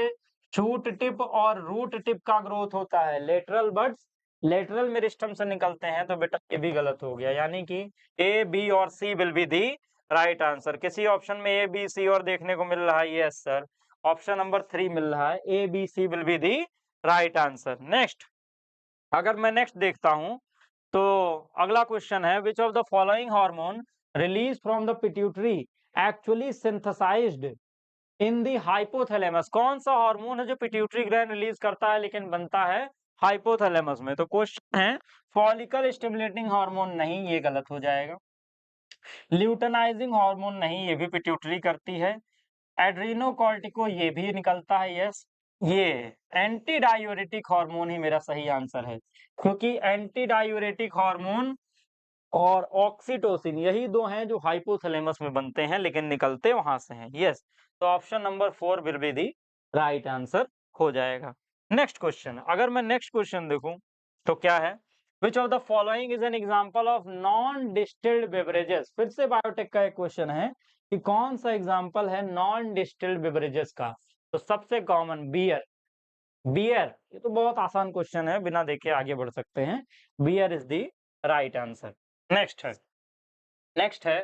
शूट टिप और रूट टिप का ग्रोथ होता है, लेटरल बड्स लेटरल मेरिस्टम से निकलते हैं, तो बेटा ये भी गलत हो गया, यानी कि ए बी और C will be the right answer. किसी ऑप्शन में ए बी सी और देखने को मिल रहा है? यस सर, ऑप्शन नंबर 3 मिल रहा है, A B C will be the right answer. Next, अगर मैं नेक्स्ट देखता हूं तो अगला क्वेश्चन है which of the following hormone release from the pituitary actually synthesised in the hypothalamus, कौन सा हार्मोन है जो पिट्यूटरी ग्लैंड रिलीज करता है लेकिन बनता है हाइपोथैलेमस में? तो क्वेश्चन है फॉलिकल स्टिमुलेटिंग हार्मोन, नहीं, ये गलत हो जाएगा। ल्यूटेनाइजिंग हार्मोन, नहीं, ये भी पिट्यूटरी करती है। एड्रीनोकॉर्टिको, ये भी निकलता है, यस। ये एंटी डायूरेटिक हार्मोन ही मेरा सही आंसर है, क्योंकि एंटी डायूरेटिक हार्मोन और ऑक्सीटोसिन, यही दो हैं जो हाइपोथैलेमस में बनते हैं लेकिन निकलते वहां से हैं, यस। तो option number 4 will be the right answer हो जाएगा। नेक्स्ट क्वेश्चन, अगर मैं नेक्स्ट क्वेश्चन देखूं तो क्या है, which of the following is an example of non distilled beverages, फिर से बायोटेक का एक क्वेश्चन है कि कौन सा एग्जांपल है नॉन डिस्टिल्ड बेवरेजेस का? तो सबसे कॉमन बियर, बियर, ये तो बहुत आसान क्वेश्चन है, बिना देखे आगे बढ़ सकते हैं, बियर is the right answer. Next है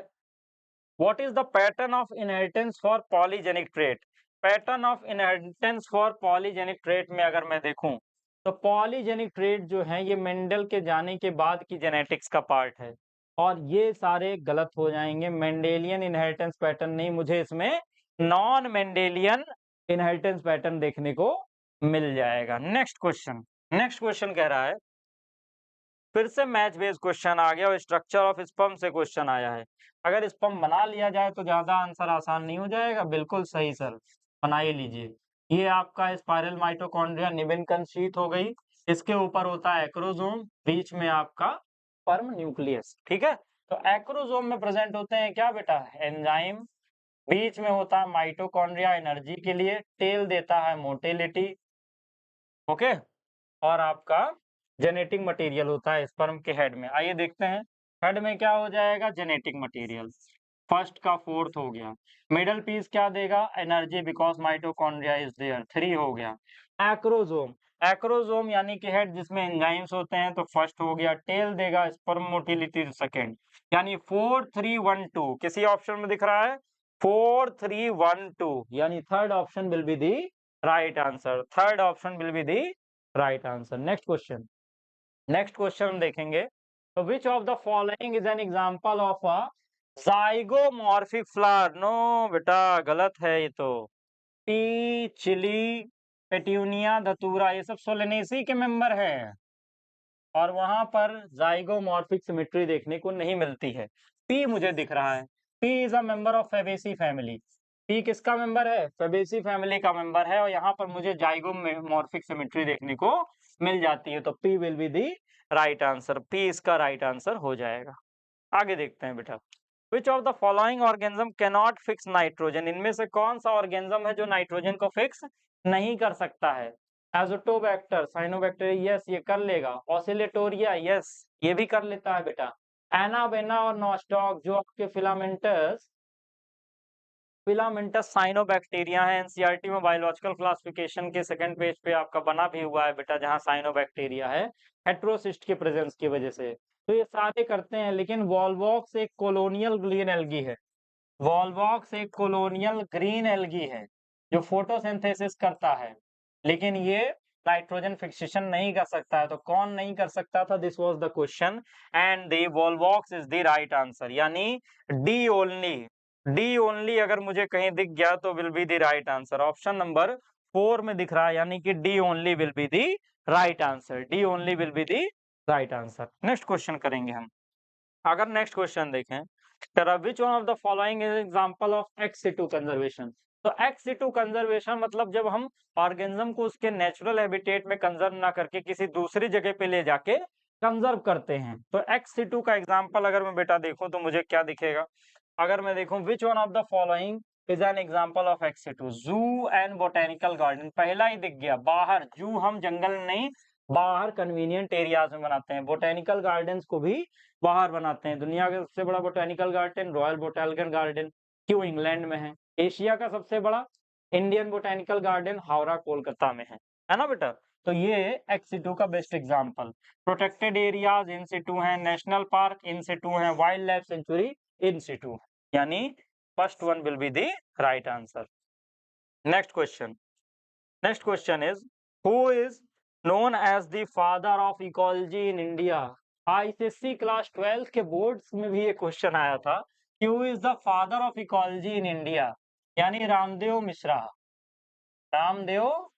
what is the pattern of inheritance for polygenic trait? Pattern of inheritance for polygenic trait में अगर मैं देखूं तो पॉलीजेनिक ट्रेट जो है ये मेंडल के जाने के बाद की जेनेटिक्स का पार्ट है, और ये सारे गलत हो जाएंगे। मेंडेलियन इनहेरिटेंस पैटर्न नहीं, मुझे इसमें नॉन मेंडेलियन इनहेरिटेंस पैटर्न देखने को मिल जाएगा। नेक्स्ट क्वेश्चन कह रहा है, फिर से मैच बेस्ड क्वेश्चन आ गया और स्ट्रक्चर ऑफ स्पर्म से क्वेश्चन आया है। अगर स्पर्म बना लिया जाए तो ज्यादा आंसर आसान नहीं हो जाएगा? बिल्कुल सही सर, बना ही लीजिए। ये आपका स्पाइरल माइटोकॉन्ड्रिया निम्नकण शीथ हो गई, इसके ऊपर होता है एक्रोसोम, बीच में आपका स्पर्म न्यूक्लियस, ठीक है। तो एक्रोसोम में प्रेजेंट होते हैं क्या बेटा? एंजाइम, बीच में होता है माइटोकॉन्ड्रिया एनर्जी के लिए, टेल देता है मोटिलिटी, ओके, और आपका जेनेटिक मटेरियल होता है स्पर्म के हेड में। आइए देखते हैं हेड में क्या हो जाएगा, जेनेटिक मटेरियल, फर्स्ट का फोर्थ हो गया। मिडल पीस क्या देगा? Energy, because mitochondria is there, 3 हो गया। एक्रोसोम, एक्रोसोम यानी कि हेड जिसमें एंजाइम्स होते हैं, तो फर्स्ट हो गया। टेल देगा स्पर्म मोटिलिटी, सेकंड, यानी 4 3 1 2, किसी ऑप्शन में दिख रहा है 4 3 1 2, यानी third option will be the right answer, third option will be the right answer. Next question हम देखेंगे, तो which of the following is an example of a zygomorphic flower? No बेटा, गलत है ये तो। पी, चिली, पेट्यूनिया, धतूरा, ये सब सोलेनेसी के मेंबर है, और वहां पर जाइगोमॉर्फिक सिमेट्री देखने को नहीं मिलती है। पी मुझे दिख रहा है, P is a member of Fabaceae family, P किसका मेंबर है? फेबेसी फैमिली का मेंबर है, और यहाँ पर मुझे जाइगोमॉर्फिक सिमेट्री देखने को मिल जाती है, तो P will be the right answer, P इसका राइट आंसर हो जाएगा। आगे देखते हैं बेटा, विच of the following organism can not fix nitrogen? इनमें से कौन सा ऑर्गेनिज्म है जो नाइट्रोजन को फिक्स नहीं कर सकता है? एजोटोबैक्टर, साइनोबैक्टीरिया, यस ये कर लेगा। ऑसिलेटोरिया, यस ये भी कर लेता है बेटा। एनाबेना और नॉस्टॉक जो आपके फिलामेंटस साइनोबैक्टीरिया है, एनसीईआरटी में बायोलॉजिकल क्लासिफिकेशन के सेकंड पेज पे आपका बना भी हुआ है बेटा, जहां साइनोबैक्टीरिया है हेट्रोसिस्ट के प्रेजेंस की वजह से। तो ये सारे करते हैं, लेकिन वॉल्वॉक्स एक कोलोनियल ग्रीन एल्गी है, वॉल्वॉक्स एक कोलोनियल ग्रीन एल्गी है जो फोटोसिंथेसिस करता है, लेकिन ये नाइट्रोजन फिक्सेशन नहीं कर सकता है। तो कौन नहीं कर सकता था? This was the question, and the Volvox is the right answer, यानी डी ओनली, डी ओनली अगर मुझे कहीं दिख गया तो will be the right answer. Option number 4 में दिख रहा है, यानी कि D only will be the right answer, D only will be the right answer. Next question करेंगे हम। अगर नेक्स्ट क्वेश्चन देखें, विच one of the following is example of ex situ conservation. तो एक्स सिटू कंजर्वेशन मतलब जब हम organism को उसके नेचुरल हैबिटेट में कंजर्व ना करके किसी दूसरी जगह पे ले जाके कंजर्व करते हैं। तो एक्स सिटू का एग्जांपल अगर मैं बेटा देखूं तो मुझे क्या दिखेगा? अगर मैं देखूं विच one of the following is an example of ex situ, जू एंड बोटेनिकल गार्डन, पहला ही दिख गया। बाहर जू हम जंगल नहीं, बाहर कन्वीनियंट एरियाज में बनाते हैं। बोटेनिकल गार्डन्स को भी बाहर बनाते हैं। दुनिया का सबसे बड़ा botanical garden royal botanical garden क्यों इंग्लैंड में है। एशिया का सबसे बड़ा Indian botanical garden Howrah Kolkata में है ना बेटा। तो ये एक्स सिटू का best example. Protected areas in situ हैं, नेशनल पार्क इन सिटू हैं, wild life sanctuary in situ, यानी first one will be the right answer. Next question. Next question is who is known as the father of ecology in India. ICSE class 12 के boards में भी ये question आया था कि who is the father of ecology in India, यानी Ramdev Mishra. Ramdev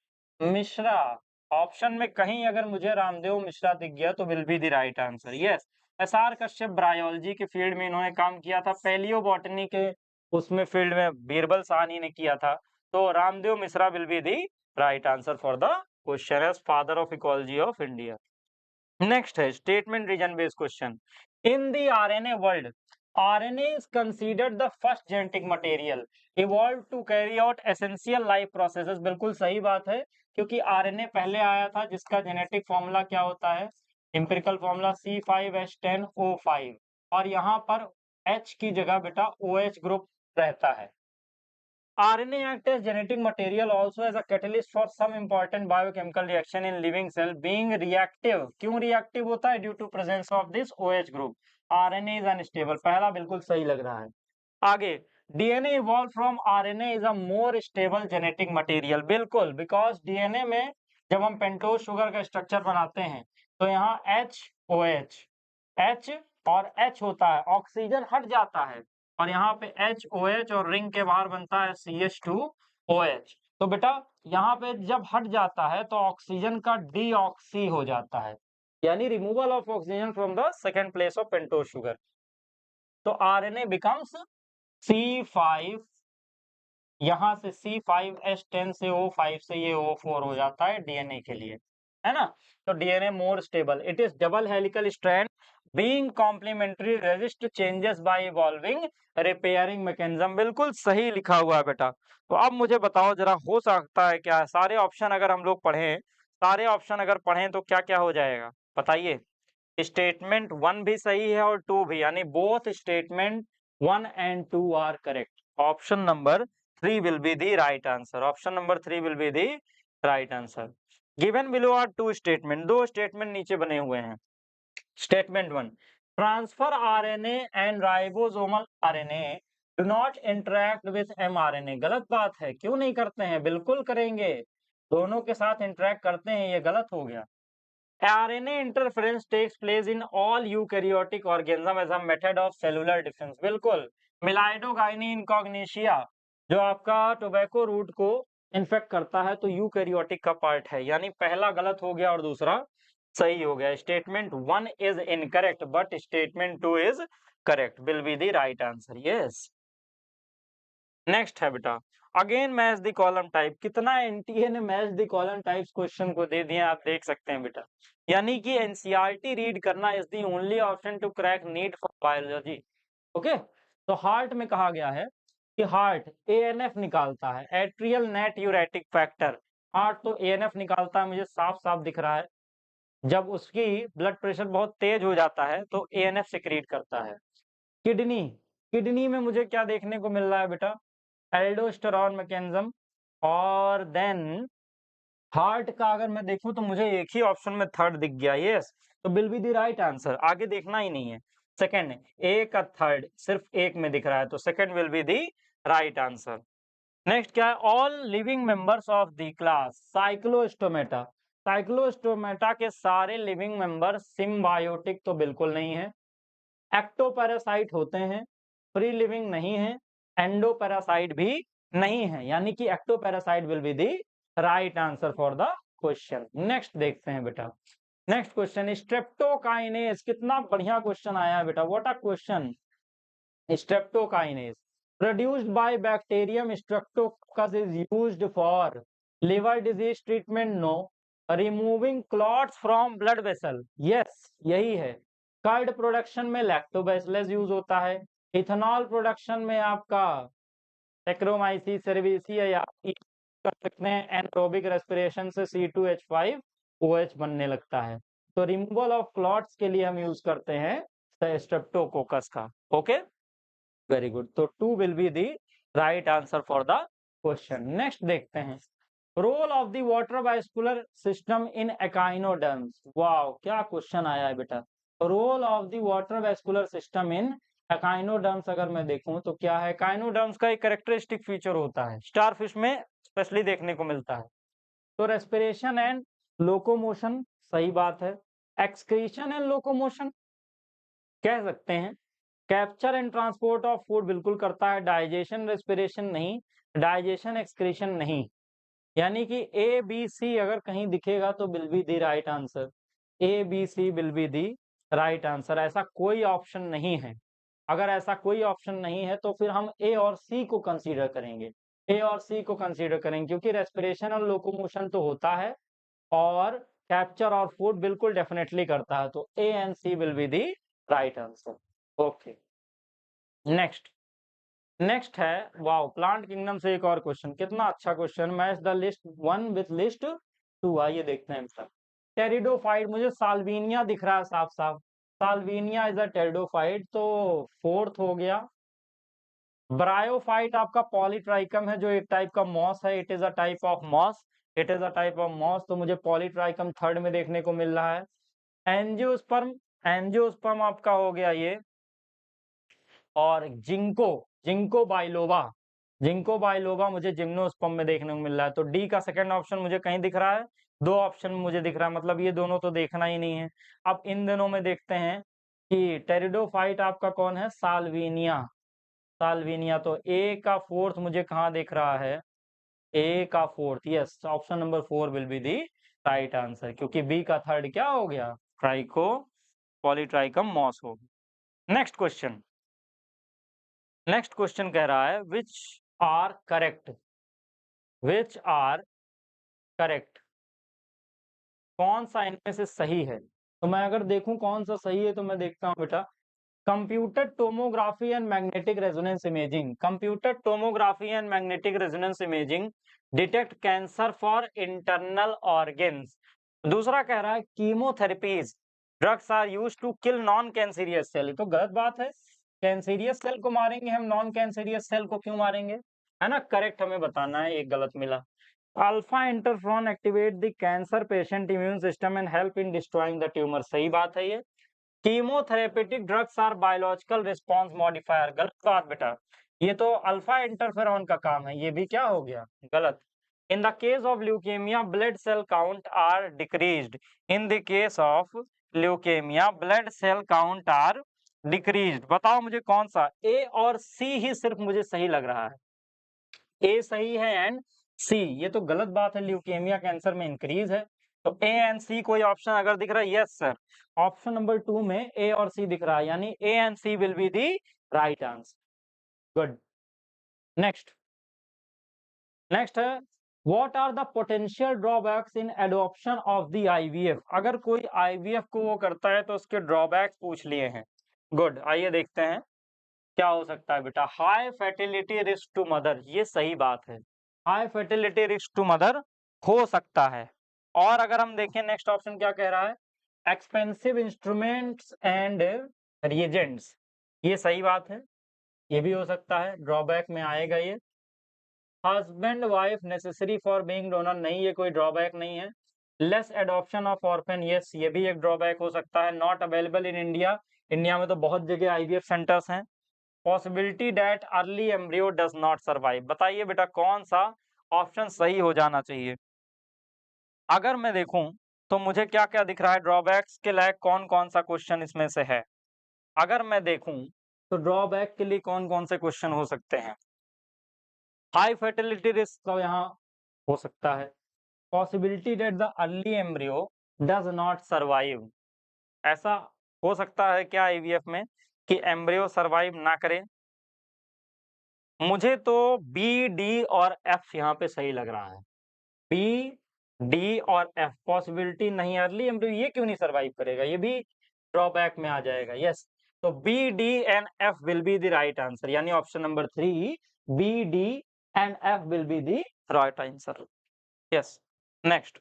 Mishra, option में कहीं अगर मुझे रामदेव मिश्रा दिख गया तो will be the right answer. Yes, SR Kashyap biology के फील्ड में इन्होंने काम किया था, पैलियो बॉटनी के उसमें फील्ड में बीरबल साहनी ने किया था। तो Ramdev Mishra will be the right answer for the question as father of ecology of India. Next है statement reason based question. In the RNA world, RNA is considered the first genetic material evolved to carry out essential life processes। बिल्कुल सही बात है, क्योंकि RNA पहले आया था जिसका जेनेटिक फॉर्मूला क्या होता है, एम्पिरिकल फॉर्मूला C5H10O5, और यहाँ पर H की जगह बेटा OH ग्रुप रहता है। RNA act as genetic material also as a catalyst for some important biochemical reaction in living cell being reactive। क्यों reactive होता है? Due to presence of this OH group। RNA is unstable, पहला बिल्कुल सही लग रहा है। आगे, DNA evolved from RNA is a more stable genetic material। बिल्कुल, because DNA में जब हम पेंटोज शुगर का स्ट्रक्चर बनाते हैं तो यहाँ HOH, H और H होता है, ऑक्सीजन हट जाता है और यहाँ पे HOH और रिंग के बाहर बनता है CH2OH। तो बेटा यहाँ पे जब हट जाता है तो ऑक्सीजन का डीऑक्सी हो जाता है, यानी removal of oxygen from the second place of pentose sugar. तो RNA बिकम्स C5, यहाँ से C5H10 से O5 से ये O4 हो जाता है डीएनए के लिए, है ना। तो DNA more stable, it is double helical strand being complementary resist changes by evolving repairing mechanism. बिल्कुल सही लिखा हुआ है बेटा। तो अब मुझे बताओ जरा, हो सकता है क्या सारे ऑप्शन अगर हम लोग पढ़ें, सारे ऑप्शन अगर पढ़ें तो क्या क्या हो जाएगा बताइए। स्टेटमेंट 1 भी सही है और 2 भी, यानी both statement 1 and 2 are correct. Option number 3 will be the right answer। Option number 3 will be the right answer। Given below are two statement, दो स्टेटमेंट नीचे बने हुए हैं। Statement 1, transfer RNA and ribosomal RNA do not interact with mRNA। गलत बात है, क्यों नहीं करते हैं? बिल्कुल करेंगे, दोनों के साथ इंटरेक्ट करते हैं, ये गलत हो गया। RNA interference takes place in all eukaryotic organism as a method of cellular defense। बिल्कुल, मिलाइडोगाइनी इनकॉग्निशिया जो आपका टोबैको रूट को इन्फेक्ट करता है तो यूकैरियोटिक का पार्ट है, यानी पहला गलत हो गया और दूसरा सही हो गया। Statement 1 is incorrect but statement 2 is correct, will be the right answer. Yes, next है बेटा, again match the column type. कितना एनटीए ने match the column types question को दे दिए, आप देख सकते हैं बेटा। यानी कि एनसीईआरटी रीड करना is the only option to crack NEET for biology. Okay, तो हार्ट में कहा गया है कि हार्ट एएनएफ निकालता है, atrial natriuretic factor. Heart तो एएनएफ निकालता है, मुझे साफ साफ दिख रहा है। जब उसकी ब्लड प्रेशर बहुत तेज हो जाता है तो एएनएफ सिक्रीट करता है। किडनी, किडनी में मुझे क्या देखने को मिल रहा है बेटा? Aldosterone mechanism. और देन हार्ट का अगर मैं देखूं तो मुझे एक ही ऑप्शन में थर्ड दिख गया। यस, तो will be the right answer, आगे देखना ही नहीं है। सेकंड, ए का थर्ड सिर्फ एक में दिख रहा है, तो second will be the right answer. Next क्या है? All living members of the class Cyclostomata. Cyclostomata के सारे लिविंग मेंबर सिम्बायोटिक तो बिल्कुल नहीं है। एक्टोपैरासाइट होते हैं, फ्री लिविंग नहीं है, एंडोपैरासाइट भी नहीं है, यानी कि ectoparasite will be the right answer for the question. Next देखते हैं बेटा, नेक्स्ट क्वेश्चन, स्ट्रेप्टोकाइनेज, कितना बढ़िया क्वेश्चन आया है बेटा, what a question. Streptokinase produced by bacterium streptococcus is used for liver disease treatment, no, removing clots from blood vessel, yes, यही है। कर्ड प्रोडक्शन में लैक्टोबैसिलस यूज होता है, इथेनॉल प्रोडक्शन में आपका एक्रोमाइसिस सेरेविसिया या कर सकते हैं, एनारोबिक रेस्पिरेशन से C2H5OH बनने लगता है। तो रिमूवल ऑफ क्लॉट्स के लिए हम यूज करते हैं स्ट्रेप्टोकोकस का। Okay, very good. तो 2 will be the right answer for the question. Next देखते हैं, role of the water vascular system in echinoderms. Wow, क्या क्वेश्चन आया है बेटा। Role of the water vascular system in echinoderms अगर मैं देखूं तो क्या है, एकाइनोडर्म्स का एक कैरेक्टरिस्टिक फीचर होता है, स्टारफिश में स्पेशली देखने को मिलता है। तो रेस्पिरेशन एंड लोकोमोशन, सही बात है। एक्सक्रीशन एंड लोकोमोशन कह सकते हैं। Capture and transport of food बिल्कुल करता है। डाइजेशन रेस्पिरेशन नहीं, डाइजेशन एक्सक्रीशन नहीं। यानी कि ए बी सी अगर कहीं दिखेगा तो will be the right answer. A B C will be the right answer, ऐसा कोई ऑप्शन नहीं है। अगर ऐसा कोई ऑप्शन नहीं है तो फिर हम ए और सी को कंसीडर करेंगे, ए और सी को कंसीडर करेंगे, क्योंकि रेस्पिरेशन और लोकोमोशन तो होता है और कैप्चर और फूड बिल्कुल डेफिनेटली करता है। तो A and C will be the right answer. Okay, next next है, वाओ, प्लांट किंगडम से एक और क्वेश्चन, कितना अच्छा question. Match the list 1 with list 2, आइए देखते हैं सर। टेरिडोफाइट, मुझे साल्विनिया दिख रहा है साफ साफ, साल्विनिया इज अ टेरिडोफाइट, तो फोर्थ हो गया। ब्रायोफाइट आपका पॉलीट्राइकम है जो एक टाइप का मॉस है, it is a type of moss, it is a type of moss, तो मुझे पॉलीट्राइकम थर्ड में देखने को मिल रहा है। एंजियोस्पर्म, एंजियोस्पर्म आपका हो गया ये। और ginkgo, ginkgo biloba, ginkgo biloba मुझे जिम्नोस्पर्म में देखने को मिल रहा है। तो डी का सेकंड ऑप्शन मुझे कहीं दिख रहा है, 2 ऑप्शन मुझे दिख रहा है, मतलब ये दोनों तो देखना ही नहीं है। अब इन दोनों में देखते हैं कि टेरिडोफाइट आपका कौन है, साल्विनिया, साल्विनिया। तो ए का फोर्थ मुझे कहाँ दिख रहा है, ए का fourth, yes, option number 4 will be the right answer, क्योंकि बी का थर्ड क्या हो गया, ट्राइको पॉलीट्राइकम मॉस हो गया। नेक्स्ट क्वेश्चन, नेक्स्ट क्वेश्चन कह रहा है which are correct, which are correct, कौन सा इनमें से सही है। तो मैं अगर देखूं कौन सा सही है तो मैं देखता हूं बेटा, computer tomography and magnetic resonance imaging, computer tomography and magnetic resonance imaging detect cancer for internal organs. दूसरा कह रहा है chemotherapies drugs are used to kill non cancerous cell, तो गलत बात है, कैंसरियस सेल को मारेंगे हम, नॉन कैंसरियस सेल को क्यों मारेंगे, है ना। करेक्ट हमें बताना है, एक गलत मिला। Alpha interferon activate the cancer patient immune system and help in destroying the tumour, सही बात है ये। Chemotherapeutic drugs are biological response modifier, गलत बात बेटा, ये तो अल्फा इंटरफेरॉन का काम है, ये भी क्या हो गया, गलत। In the case of leukaemia blood cell count are decreased, in the case of leukaemia blood cell count are decreased, बताओ मुझे कौन सा, ए और सी ही सिर्फ मुझे सही लग रहा है, ए सही है एंड सी, ये तो गलत बात है, ल्यूकेमिया कैंसर में इंक्रीज है। तो ए एंड सी कोई ऑप्शन अगर दिख रहा है, यस सर, ऑप्शन नंबर 2 में ए और सी दिख रहा है, यानी A and C will be the right answer. Good, next, next है what are the potential drawbacks in adoption of the IVF, अगर कोई आईवीएफ को वो करता है तो उसके ड्रॉबैक्स पूछ लिए हैं। गुड, आइए देखते हैं क्या हो सकता है बेटा। High fertility risk to mother, ये सही बात है, high fertility risk to mother हो सकता है। और अगर हम देखें नेक्स्ट ऑप्शन क्या कह रहा है, एक्सपेंसिव इंस्ट्रूमेंट्स एंड रिएजेंट्स, ये सही बात है, ये भी हो सकता है, ड्रॉबैक में आएगा ये। Husband wife necessary for being donor, नहीं, ये कोई ड्रॉबैक नहीं है। Less adoption of orphan, yes, ये भी एक ड्रॉबैक हो सकता है। Not available in India, India में तो बहुत जगह आईवीएफ सेंटर्स हैं। Possibility that early embryo does not survive, बताइए बेटा कौन सा ऑप्शन सही हो जाना चाहिए। अगर मैं देखूं तो मुझे क्या क्या दिख रहा है, ड्रॉबैक्स के लायक कौन कौन सा क्वेश्चन इसमें से है। अगर मैं देखूं तो ड्रॉबैक के लिए कौन कौन से क्वेश्चन हो सकते हैं, हाई फर्टिलिटी रिस्क तो यहाँ हो सकता है। Possibility that the early embryo does not survive. ऐसा हो सकता है क्या आईवीएफ में कि एम्ब्रियो सर्वाइव ना करे? मुझे तो बी, डी और एफ यहाँ पे सही लग रहा है। बी, डी और एफ पॉसिबिलिटी नहीं, अर्ली एम्ब्रियो ये क्यों नहीं सर्वाइव करेगा, ये भी ड्रॉबैक में आ जाएगा। यस, तो B, D and F will be the right answer, यानी option number 3 B, D and F will be the right answer. Yes, next,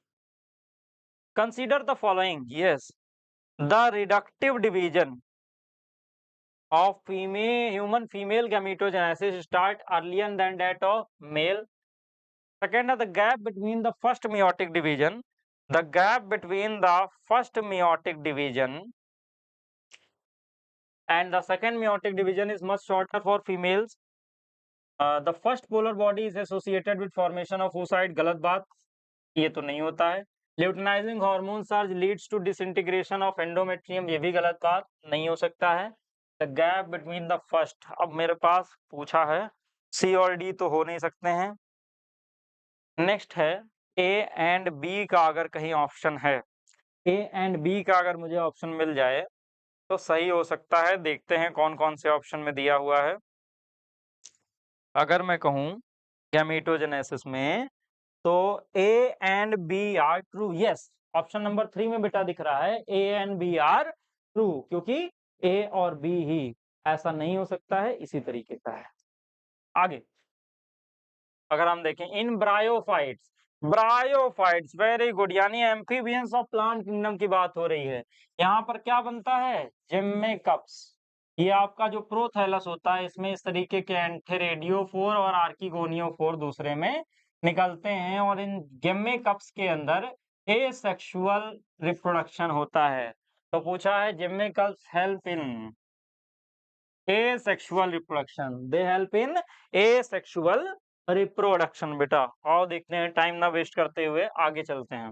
consider the following. Yes, the reductive division of human female gametogenesis start earlier than that of male. Second, the gap between the first meiotic division, the gap between the first meiotic division and the second meiotic division is much shorter for females. The first polar body is associated with formation of oocyte. गलत बात, ये तो नहीं होता है। Luteinizing hormone surge leads to disintegration of endometrium, ये भी गलत बात, नहीं हो सकता है। The gap between the first, अब मेरे पास पूछा है सी और डी तो हो नहीं सकते हैं। नेक्स्ट है ए एंड बी का अगर कहीं ऑप्शन है, ए एंड बी का अगर मुझे ऑप्शन मिल जाए तो सही हो सकता है। देखते हैं कौन कौन से ऑप्शन में दिया हुआ है। अगर मैं कहूँ गैमेटोजेनेसिस में तो A and B are true. Yes, option number 3 में बेटा दिख रहा है A and B are true, क्योंकि ए और बी ही, ऐसा नहीं हो सकता है, इसी तरीके का है। आगे अगर हम देखें इन ब्रायोफाइट्स, ब्रायोफाइट्स वेरी गुड, यानी एम्फीबियंस ऑफ प्लांट किंगडम की बात हो रही है। यहाँ पर क्या बनता है, जिम्मेकप्स। ये आपका जो प्रोथैलस होता है, इसमें इस तरीके के एंथेरेडियोफोर और आर्किगोनियोफोर दूसरे में निकलते हैं, और इन जिम्मेकप्स के अंदर एसेक्सुअल रिप्रोडक्शन होता है। तो पूछा है gemma cups help in asexual reproduction, they help in asexual reproduction। बेटा और देखते हैं, टाइम ना वेस्ट करते हुए आगे चलते हैं।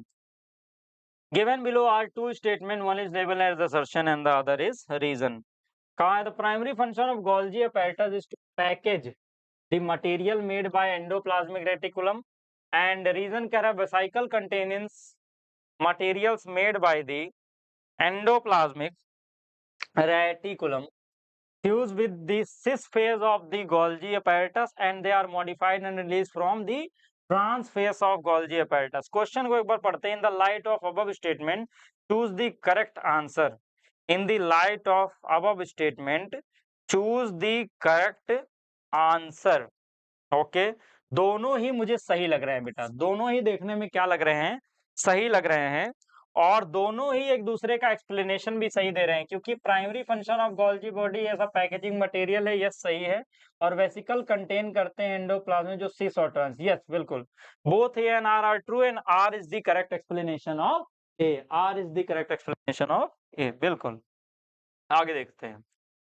Given below are two statement, one is labeled as assertion and the other is reason। कहा है the primary function of Golgi apparatus is to package the material made by endoplasmic reticulum, and reason कह रहा है vesicle contains materials made by the endoplasmic reticulum fuse with the cis phase of the Golgi apparatus and they are modified and released from the trans phase of Golgi apparatus। Question को एक बार पढ़ते हैं। In the light of above statement choose the correct answer. In the light of above statement choose the correct answer. Okay, दोनों ही मुझे सही लग रहे हैं बेटा, दोनों ही देखने में क्या लग रहे हैं, सही लग रहे हैं, और दोनों ही एक दूसरे का एक्सप्लेनेशन भी सही दे रहे हैं, क्योंकि primary function of Golgi body ऐसा पैकेजिंग मटेरियल है, यस सही है, और वेसिकल कंटेन करते हैं एंडोप्लाज्म जो सिस और ट्रांस, यस बिल्कुल, both A and R true and R is the correct explanation of A, R is the correct explanation of A, बिल्कुल। आगे देखते हैं,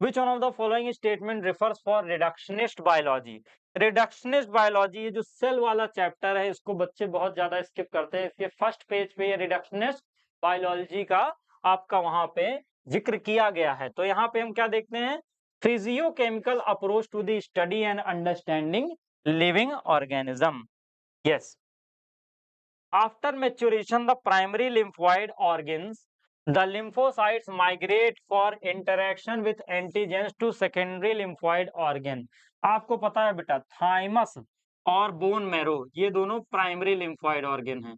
Which one of the following statement refers for reductionist biology? Reductionist biology, ये जो cell वाला chapter है, इसको बच्चे बहुत ज्यादा स्किप करते हैं। इसके फर्स्ट पेज पे ये रिडक्शनिस्ट बायोलॉजी का आपका वहां पे जिक्र किया गया है। तो यहाँ पे हम क्या देखते हैं, physiochemical approach to the study and understanding living organism. Yes, after maturation the primary lymphoid organs, the lymphocytes migrate for interaction with antigens to secondary lymphoid organ। आपको पता है बेटा थाइमस और बोन मैरो ये दोनों प्राइमरी lymphoid organ हैं।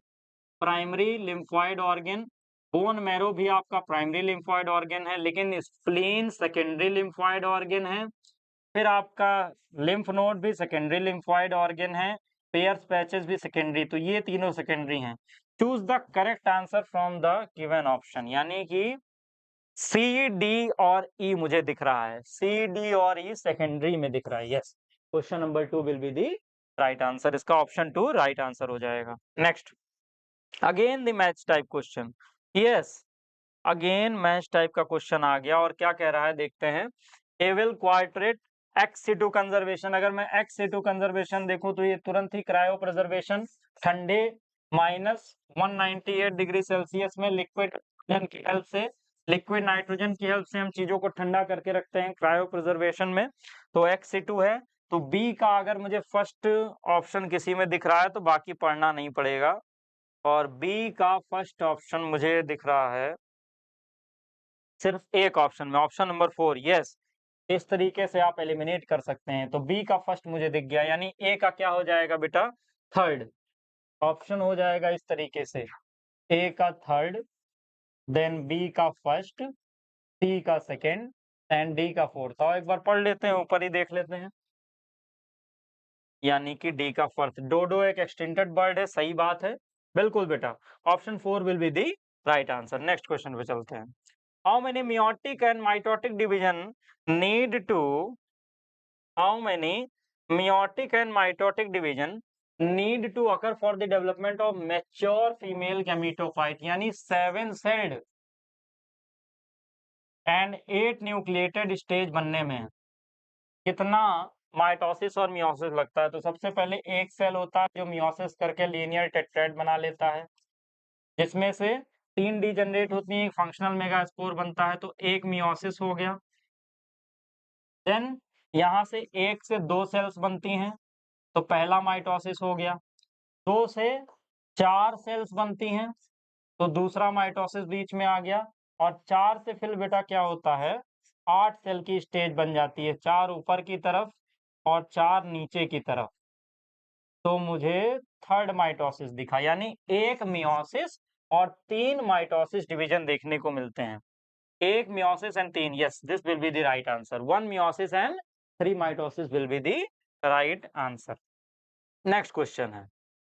Primary lymphoid organ, bone marrow भी आपका प्राइमरी lymphoid organ है, लेकिन स्प्लीन सेकेंडरी lymphoid organ है। फिर आपका लिम्फ नोड भी सेकेंडरी lymphoid organ है, पेयर्स पैचेस भी सेकेंडरी, तो ये तीनों सेकेंडरी हैं। Choose the correct answer from the given option, यानी कि सी, डी और ई मुझे दिख रहा है, सी, डी और ई सेकेंडरी में दिख रहा है। Yes, question number 2 will be the right answer, इसका ऑप्शन 2 राइट आंसर हो जाएगा। Next, again the match type question. Yes, again match type का क्वेश्चन आ गया, और क्या कह रहा है देखते हैं। एविल क्वाड्रेट एक्स-2 कंजर्वेशन, अगर मैं एक्स-2 कंजर्वेशन देखूं तो ये तुरंत ही क्रायो प्रिजर्वेशन, ठंडे -198 डिग्री सेल्सियस में लिक्विड की हेल्प से, लिक्विड नाइट्रोजन की हेल्प से हम चीजों को ठंडा करके रखते हैं क्रायो प्रिजर्वेशन में, तो एक्स-2 है। तो बी का अगर मुझे फर्स्ट ऑप्शन किसी में दिख रहा है तो बाकी पढ़ना नहीं पड़ेगा, और बी का फर्स्ट ऑप्शन मुझे दिख रहा है सिर्फ एक ऑप्शन में, ऑप्शन नंबर 4। यस, इस तरीके से आप एलिमिनेट कर सकते हैं। तो बी का फर्स्ट मुझे दिख गया, यानी ए का क्या हो जाएगा बेटा, थर्ड ऑप्शन हो जाएगा इस तरीके से, ए का थर्ड, देन बी का फर्स्ट, सी का सेकेंड एंड डी का फोर्थ। और एक बार पढ़ लेते हैं, ऊपर ही देख लेते हैं, यानी कि डी का फर्स्ट। डोडो एक एक्सटिंक्टेड बर्ड है, सही बात है, बिल्कुल बेटा, option 4 will be the right answer. Next question पे चलते हैं। How many meiotic and mitotic division need to How many meiotic and mitotic division need to occur for the development of mature female gametophyte? यानी 7 celled and 8 nucleated stage बनने में कितना mitosis और meiosis लगता है? तो सबसे पहले एक सेल होता है जो मियोसिस करके लीनियर टेट्राइड बना लेता है, जिसमें से 3 डीजनरेट होती है, एक फंक्शनल मेगास्पोर बनता है, तो एक मियोसिस हो गया। देन यहाँ से 1 से 2 सेल्स बनती हैं, तो पहला माइटोसिस हो गया। 2 से 4 सेल्स बनती हैं, तो दूसरा माइटोसिस बीच में आ गया। और 4 से फिर बेटा क्या होता है, 8 सेल की स्टेज बन जाती है, 4 ऊपर की तरफ और 4 नीचे की तरफ। तो मुझे थर्ड माइटोसिस दिखा, यानी एक मियोसिस और 3 माइटोसिस डिवीजन देखने को मिलते हैं। एक meiosis and 3, yes, this will be the right answer. 1 meiosis and 3 mitosis will be the right answer. Next question है,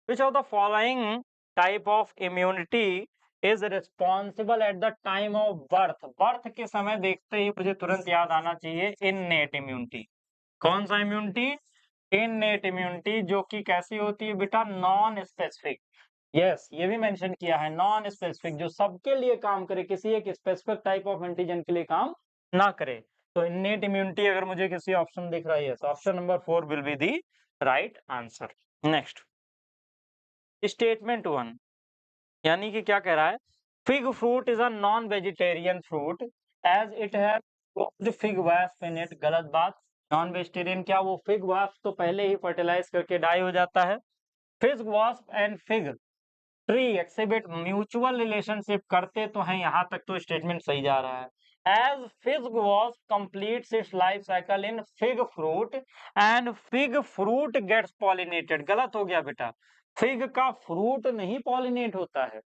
which of the following type of immunity is responsible at the time of birth? Birth के समय देखते ही मुझे तुरंत याद आना चाहिए innate immunity. कौन सा इम्यूनिटी? इननेट इम्यूनिटी, जो कि कैसी होती है बेटा, नॉन स्पेसिफिक। यस, ये भी मेंशन किया है, नॉन स्पेसिफिक, जो सबके लिए काम करे, किसी एक स्पेसिफिक टाइप ऑफ एंटीजन के लिए काम ना करे। तो इननेट इम्यूनिटी अगर मुझे किसी ऑप्शन दिख रहा है, yes, option number 4 will be the right answer. Next, statement 1, यानी कि क्या कह रहा है, fig fruit is a non vegetarian fruit as it has fig wasp in it. गलत बात, नॉन वेजिटेरियन क्या, वो फिग वास्प तो पहले ही फर्टिलाइज करके डाई हो जाता है। Fig wasp and fig tree exhibit mutual relationship, करते तो हैं, यहां तक तो स्टेटमेंट सही जा रहा है। As fig wasp completes its life cycle in fig fruit and fig fruit gets pollinated. गलत हो गया बेटा, फिग का फ्रूट नहीं पॉलिनेट होता है,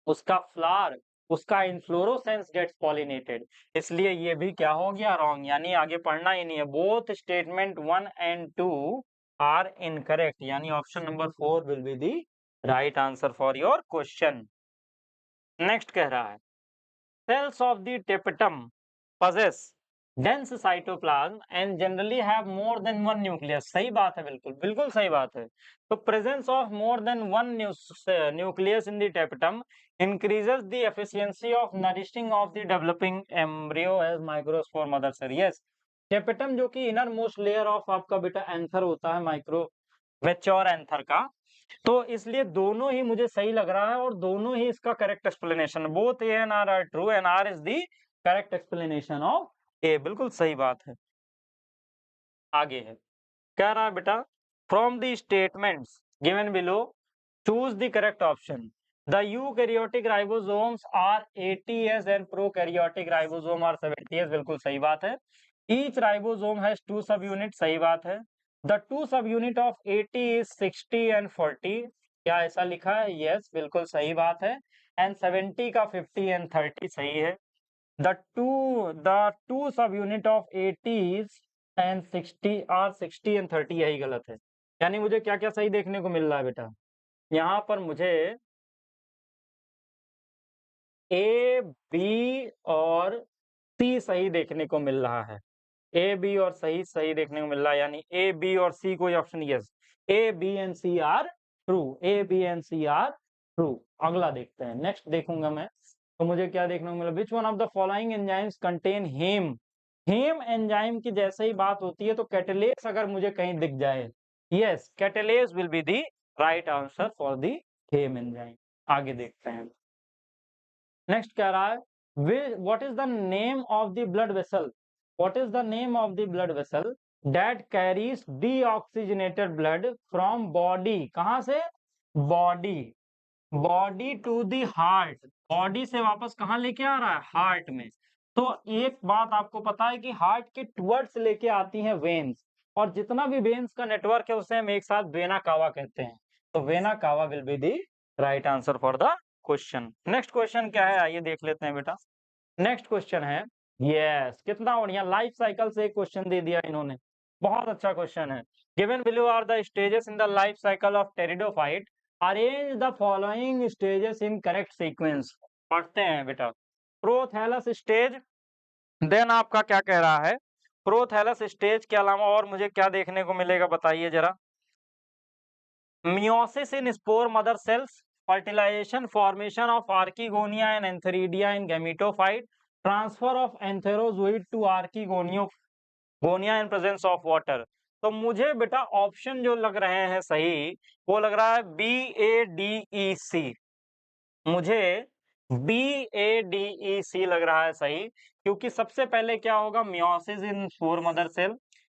उसका फ्लावर, उसका इन्फ्लोरोसेंस गेट्स पॉलिनेटेड। इसलिए ये भी क्या हो गया, रॉन्ग, यानी आगे पढ़ना ही नहीं है। Both statement 1 and 2 are incorrect, यानी option number 4 will be the right answer for your question. Next कह रहा है, cells of the tapetum possess dense cytoplasm and generally have more than one nucleus। सही बात है, बिल्कुल बिल्कुल सही बात है। तो presence of more than one nucleus in the tapetum increases the efficiency of nourishing of the developing embryo as microspore mother cell। yes, tapetum जो कि inner most layer of आपका बेटा एंथर होता है, माइक्रो मैच्योर एंथर का, तो इसलिए दोनों ही मुझे सही लग रहा है और दोनों ही इसका correct explanation, both A and R R true and R is the correct explanation of A. बिल्कुल सही बात है। आगे है, कह रहा है बेटा, from the statements given below choose the correct option. The eukaryotic ribosomes are 80s and prokaryotic ribosome are 70s। बिल्कुल सही बात है। ईच राइबोसोम हैज 2 सब यूनिट, सही बात है। द 2 सब यूनिट ऑफ 80 इज 60 एंड 40, क्या ऐसा लिखा है? यस, बिल्कुल सही बात है। एंड 70 का 50 एंड 30 सही है। The two subunit of 80s and 60 are 60 and 30, यही गलत है। यानी मुझे क्या क्या सही देखने को मिल रहा है बेटा, यहाँ पर मुझे ए बी और सी सही देखने को मिल रहा है। ए बी और सही सही देखने को मिल रहा है, यानी ए बी और सी कोई option, yes, A B and C are true, A B and C are true. अगला देखते हैं, नेक्स्ट देखूंगा मैं, तो मुझे क्या देखने को मिला, which one of the following enzymes contain haem. Haem enzyme की जैसे ही बात होती है तो कैटेलेस अगर मुझे कहीं दिख जाए, yes, catalase will be the right answer for the heme enzyme. आगे देखते हैं, नेक्स्ट कह रहा है, what is the name of the blood vessel, what is the name of the blood vessel that carries deoxygenated blood from body, कहां से, body body to the heart, body से वापस कहाँ लेके आ रहा है, हार्ट में। तो एक बात आपको पता है कि हार्ट के टुवर्ड्स लेके आती हैं वेन्स, और जितना भी वेन्स का नेटवर्क है उसे हम एक साथ वेना कावा कहते हैं। तो vena cava will be the right answer for the question. Next question क्या है, आइए देख लेते हैं बेटा। नेक्स्ट क्वेश्चन है, यस कितना बढ़िया, लाइफ साइकिल से एक क्वेश्चन दे दिया इन्होंने, बहुत अच्छा क्वेश्चन है। Given below are the stages in the life cycle of pteridophyte, arrange the following stages in correct sequence. पढ़ते हैं बेटा। प्रोथैलस स्टेज, देन आपका क्या कह रहा है, प्रोथैलस स्टेज के अलावा और मुझे क्या देखने को मिलेगा बताइए जरा। Meiosis in spore mother cells, fertilization, formation of archegonia and antheridia in gametophyte, transfer of antherozoid to archegonia in presence of water। तो मुझे बेटा ऑप्शन जो लग रहे हैं सही, वो लग रहा है BADEC, मुझे BADEC लग रहा है सही, क्योंकि सबसे पहले क्या होगा, meiosis in spore mother cell,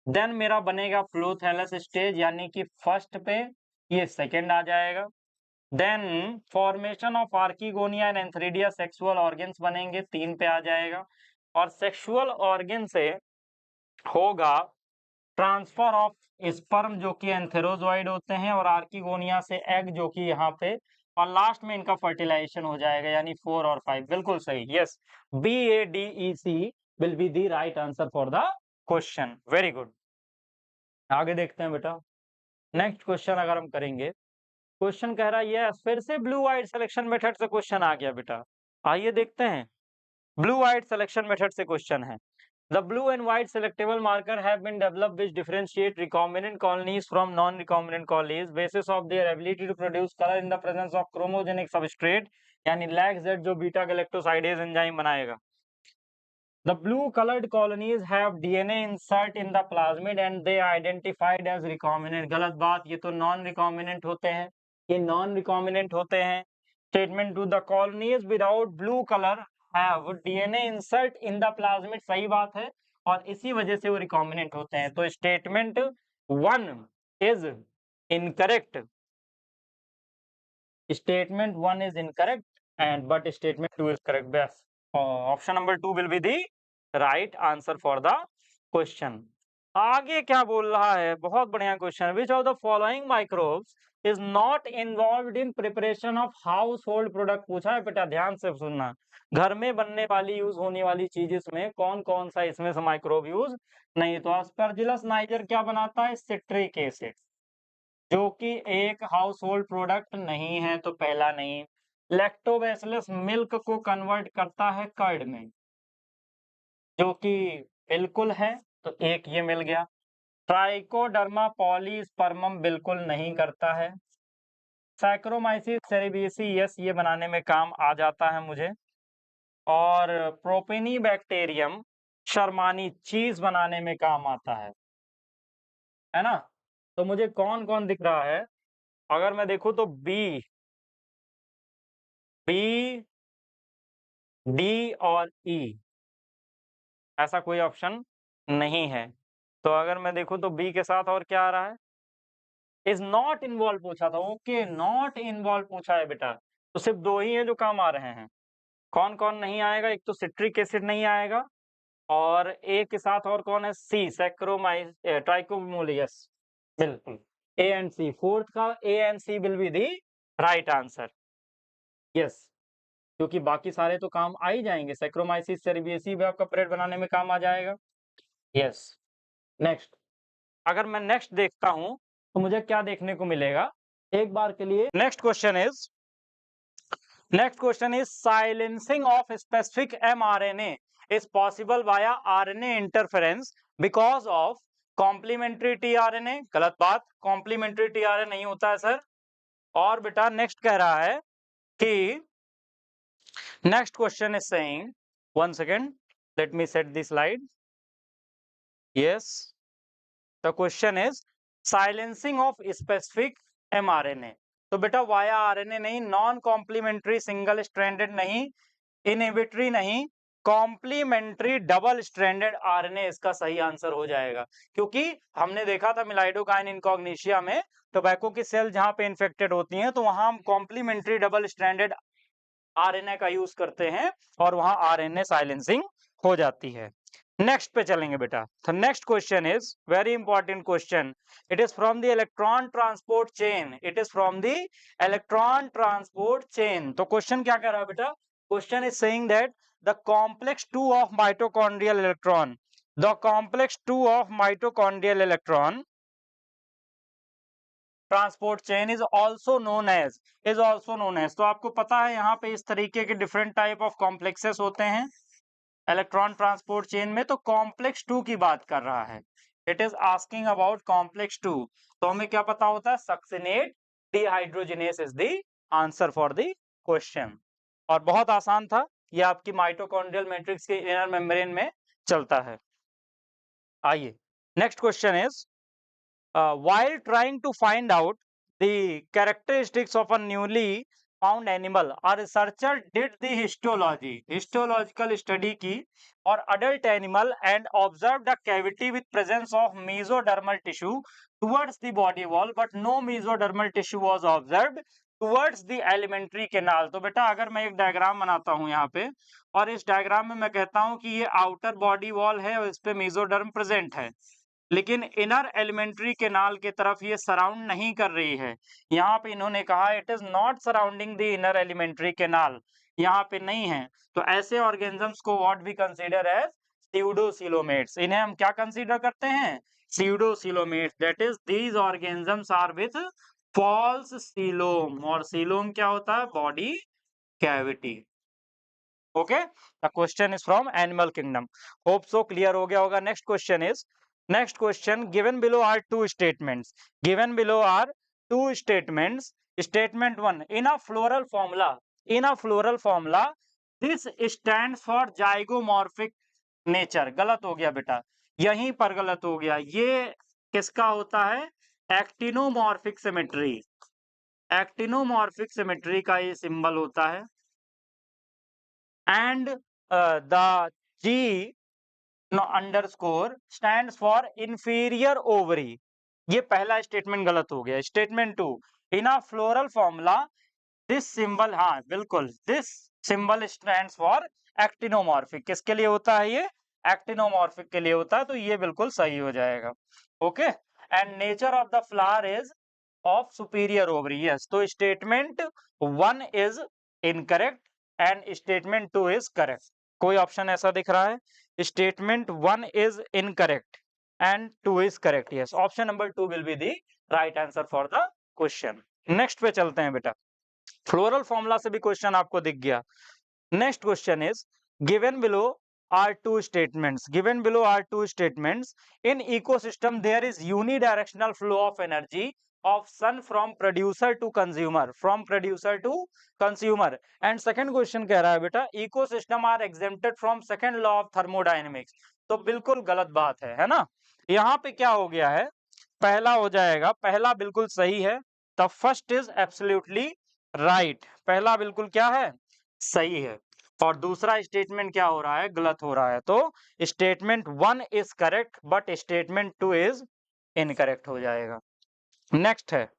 then मेरा बनेगा प्रोथैलस स्टेज यानी कि फर्स्ट पे, ये सेकेंड आ जाएगा, then formation of archegonia and antheridia sexual organs बनेंगे, 3 पे आ जाएगा, और सेक्सुअल ऑर्गन से होगा ट्रांसफर ऑफ स्पर्म जो कि एंथेरोजोइड होते हैं, और आर्कीगोनिया से एग जो कि यहाँ पे, और लास्ट में इनका फर्टिलाइजेशन हो जाएगा, यानी 4 और 5। बिल्कुल सही, yes, BADEC will be the right answer for the question. Very good, आगे देखते हैं बेटा। नेक्स्ट क्वेश्चन अगर हम करेंगे, क्वेश्चन कह रहा है यस, फिर से ब्लू आइड सिलेक्शन मेथड से क्वेश्चन आ गया बेटा, आइए देखते हैं। ब्लू आइड सिलेक्शन मेथड से क्वेश्चन है। The blue and white selectable marker have been developed which differentiate recombinant colonies from non-recombinant colonies basis of their ability to produce color in the presence of chromogenic substrate, यानी LAC-Z जो beta galactosidase enzyme बनाएगा। The blue colored colonies have DNA insert in the plasmid and they identified as recombinant। गलत बात, ये तो non recombinant होते हैं, ये नॉन रिकॉम्बिनेंट होते हैं। Statement two the colonies without blue color have DNA insert in the plasmid, सही बात है, और इसी वजह से वो रिकॉम्बिनेंट होते हैं। तो statement 1 is incorrect, statement 1 is incorrect and but statement 2 is correct. Best, option number 2 will be the right answer for the question. आगे क्या बोल रहा है, बहुत बढ़िया question. Which of the following microbes is not involved in preparation of house hold product, पूछा है बेटा, ध्यान से सुनना। घर में बनने वाली, यूज होने वाली चीज में कौन कौन सा इसमें से माइक्रोब यूज नहीं। तो एस्परजिलस नाइजर क्या बनाता है, सिट्रिक एसिड, जो कि एक हाउस होल्ड प्रोडक्ट नहीं है, तो पहला नहीं। लैक्टोबैसिलस मिल्क को कन्वर्ट करता है कर्ड में, जो कि बिल्कुल है, तो एक ये मिल गया। ट्राइकोडर्मा पॉलीस्पर्मम बिल्कुल नहीं करता है। सैक्रोमाइसिस सेरेबियसी, यस, ये बनाने में काम आ जाता है मुझे। और प्रोपेनिबैक्टीरियम शर्मानी चीज बनाने में काम आता है ना। तो मुझे कौन कौन दिख रहा है, अगर मैं देखूं तो बी, डी और ई, ऐसा कोई ऑप्शन नहीं है। तो अगर मैं देखूं तो बी के साथ और क्या आ रहा है, इज नॉट इन्वॉल्व पूछा था, ओके, नॉट इन्वॉल्व पूछा है बेटा, तो सिर्फ 2 ही है जो काम आ रहे हैं। कौन कौन नहीं आएगा, एक तो सिट्रिक एसिड नहीं आएगा, और ए के साथ और कौन है, सी, सैक्रोमाइस ट्राइकोमोलियस, बिल्कुल, ए एंड सी, फोर्थ का A and C will be the right answer, yes, क्योंकि बाकी सारे तो काम आ ही जाएंगे। सैक्रोमाइसिस सेरेबियसी भी आपका ब्रेड बनाने में काम आ जाएगा, यस। नेक्स्ट, अगर मैं नेक्स्ट देखता हूं तो मुझे क्या देखने को मिलेगा, एक बार के लिए। Next question is silencing of specific mRNA is possible via RNA interference because of complementary tRNA। गलत बात, complementary tRNA नहीं होता है सर। और बेटा नेक्स्ट कह रहा है कि next question is saying, one second, let me set the slide, yes, the question is silencing of specific mRNA। तो बेटा वाया RNA नहीं, नॉन कॉम्प्लीमेंट्री सिंगल स्ट्रैंडेड नहीं, इनहिबिटरी नहीं, कॉम्प्लीमेंट्री डबल स्ट्रैंडेड आरएनए इसका सही आंसर हो जाएगा, क्योंकि हमने देखा था मिलाइडोकाइन इनकॉग्निशिया में टोबैको की सेल जहां पे इन्फेक्टेड होती हैं तो वहां हम कॉम्प्लीमेंट्री डबल स्ट्रैंडेड आरएनए का यूज करते हैं और वहां आरएनए साइलेंसिंग हो जाती है। नेक्स्ट पे चलेंगे बेटा। तो next question is very important question. It is from the electron transport chain. It is from the electron transport chain. तो क्वेश्चन क्या कह रहा है बेटा? Question is saying that the complex 2 of mitochondrial electron, the complex 2 of mitochondrial electron transport chain is also known as, तो आपको पता है यहाँ पे इस तरीके के डिफरेंट टाइप ऑफ कॉम्प्लेक्सेस होते हैं इलेक्ट्रॉन ट्रांसपोर्ट चेन में। तो कॉम्प्लेक्स 2 की बात कर रहा है, it is asking about complex 2। तो हमें क्या पता होता है? Succinate dehydrogenase is the answer for the question. और बहुत आसान था, ये आपकी माइटोकॉन्ड्रियल मैट्रिक्स के इनर मेम्ब्रेन में चलता है। आइए next question is while trying to find out the characteristics of a newly found animal, a researcher did the histological study की और adult animal and observed a cavity with presence of mesodermal tissue towards the body wall, but no mesodermal tissue was observed towards the alimentary canal। तो बेटा अगर मैं एक diagram बनाता हूं यहाँ पे और इस डायग्राम में मैं कहता हूं कि ये आउटर बॉडी वॉल है और इस पे मेसोडर्म प्रेजेंट है, लेकिन इनर एलिमेंट्री केनाल की तरफ ये सराउंड नहीं कर रही है। यहाँ पे इन्होंने कहा it is not surrounding the inner alimentary canal, यहाँ पे नहीं है। तो ऐसे ऑर्गेनिजम्स को what we consider as pseudocoelomates. इन्हें हम क्या कंसीडर करते हैं? Pseudocoelomates. That is these organisms are with false coelom, और सीलोम क्या होता है? Body cavity. Okay, the question is from animal kingdom. Hope so clear हो गया होगा। Next question is, next question, given below are two statements, statement 1, in a floral formula this stands for zygomorphic nature। गलत हो गया बेटा, यहीं पर गलत हो गया। ये किसका होता है? एक्टिनोमॉर्फिक सिमेट्री का ये सिंबल होता है। And the G underscore stands for inferior ovary. ये पहला स्टेटमेंट गलत हो गया। Statement 2, in a floral formula this symbol, हाँ बिल्कुल, this symbol stands for actinomorphic. किसके लिए होता है ये? एक्टिनोमॉर्फिक के लिए होता है, तो ये बिल्कुल सही हो जाएगा। Okay, and nature of the flower is of superior ovary. Yes, तो statement 1 is incorrect and statement 2 is correct. कोई ऑप्शन ऐसा दिख रहा है? Statement 1 is incorrect and 2 is correct। yes, option number 2 will be the right answer for the question। Next पे चलते हैं बेटा। फ्लोरल फॉर्मूला से भी क्वेश्चन आपको दिख गया। Next question is, given below are two statements in ecosystem there is unidirectional flow of energy of sun from producer to consumer, and second question कह रहा है बेटा ecosystem are exempted from second law of thermodynamics। तो बिल्कुल गलत बात है ना? यहाँ पे क्या हो गया है? पहला हो जाएगा, पहला बिल्कुल सही है। The first is absolutely right, पहला बिल्कुल क्या है? सही है। और दूसरा स्टेटमेंट क्या हो रहा है? गलत हो रहा है। तो statement 1 is correct but statement 2 is incorrect हो जाएगा। नेक्स्ट है,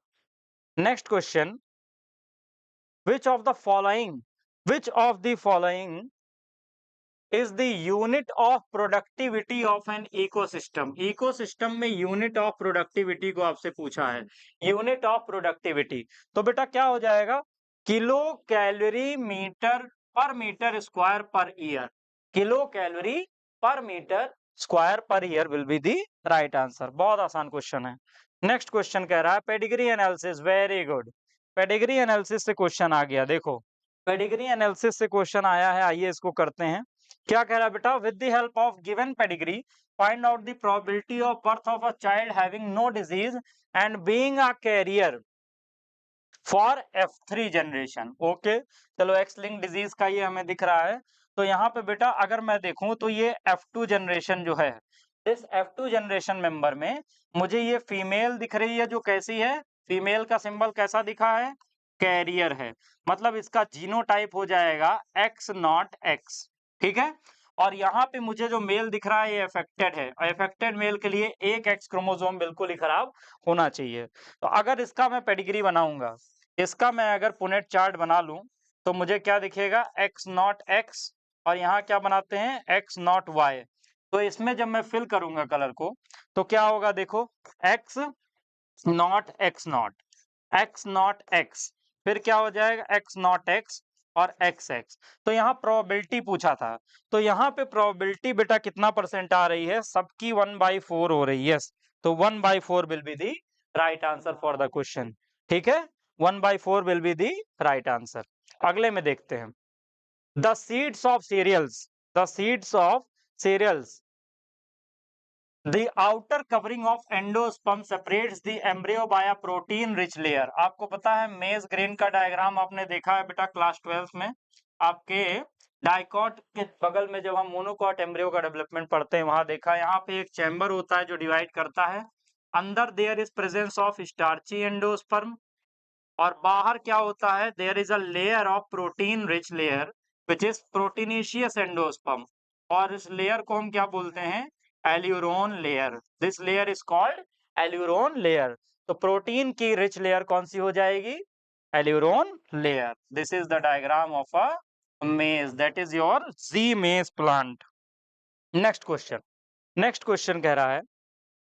next question, which of the following is the unit of productivity of an ecosystem। Ecosystem में यूनिट ऑफ प्रोडक्टिविटी को आपसे पूछा है, यूनिट ऑफ प्रोडक्टिविटी। तो बेटा क्या हो जाएगा? Kilo calorie meter per meter square per year. Kilo calorie per meter square per year will be the right answer. बहुत आसान क्वेश्चन है। नेक्स्ट क्वेश्चन कह रहा है pedigree analysis. Very good, pedigree analysis से क्वेश्चन आ गया। देखो पेडिग्री एनालिसिस से क्वेश्चन आया है, आइए इसको करते हैं। क्या कह रहा है बेटा? With the help of given pedigree find out the probability of birth of a child having no disease and being a carrier for F3 generation. Okay, चलो एक्स लिंक डिजीज का ये हमें दिख रहा है। तो यहाँ पे बेटा अगर मैं देखूं तो ये F2 जनरेशन जो है, इस F2 जनरेशन मेंबर में मुझे ये फीमेल दिख रही है, जो कैसी है? फीमेल का सिंबल कैसा दिखा है? कैरियर है। मतलब इसका जीनोटाइप हो जाएगा X0X। ठीक है। और यहाँ पे मुझे जो मेल दिख रहा है ये अफेक्टेड है, अफेक्टेड मेल के लिए एक एक्स क्रोमोसोम बिल्कुल ही खराब होना चाहिए। तो अगर इसका मैं पेडिग्री बनाऊंगा, इसका मैं अगर पुनेट चार्ट बना लूं, तो मुझे क्या दिखेगा, एक्स नॉट एक्स, और यहाँ क्या बनाते हैं, एक्स नॉट वाई। तो इसमें जब मैं फिल करूंगा कलर को, तो क्या होगा, देखो, x not x not, x not x, फिर क्या हो जाएगा, एक्स नॉट एक्स और एक्स एक्स। तो यहाँ प्रोबेबिलिटी पूछा था, तो यहाँ पे प्रोबेबिलिटी बेटा कितना परसेंट आ रही है, सबकी 1/4 हो रही है। तो 1/4 will be the right answer for the question. ठीक है, 1/4 will be the right answer. अगले में देखते हैं, the seeds of cereals, the seeds of cereals, The outer covering of endosperm separates the embryo by a protein rich layer। आपको पता है मेज ग्रेन का डायग्राम आपने देखा है बेटा क्लास 12 में, आपके डाइकॉट के बगल में जब हम मोनोकॉट एम्ब्रियो का डेवलपमेंट पढ़ते हैं वहां देखा है, यहाँ पे एक चैम्बर होता है जो डिवाइड करता है। अंदर there is presence of starchy endosperm, और बाहर क्या होता है, there is a layer of protein rich layer which is proteinaceous endosperm, और इस लेयर को हम क्या बोलते हैं, aleurone layer. This layer is called aleurone layer. तो प्रोटीन की रिच लेयर कौन सी हो जाएगी, aleurone layer. This is the diagram of a maize, that is your Zea mays plant. Next question, next question कह रहा है,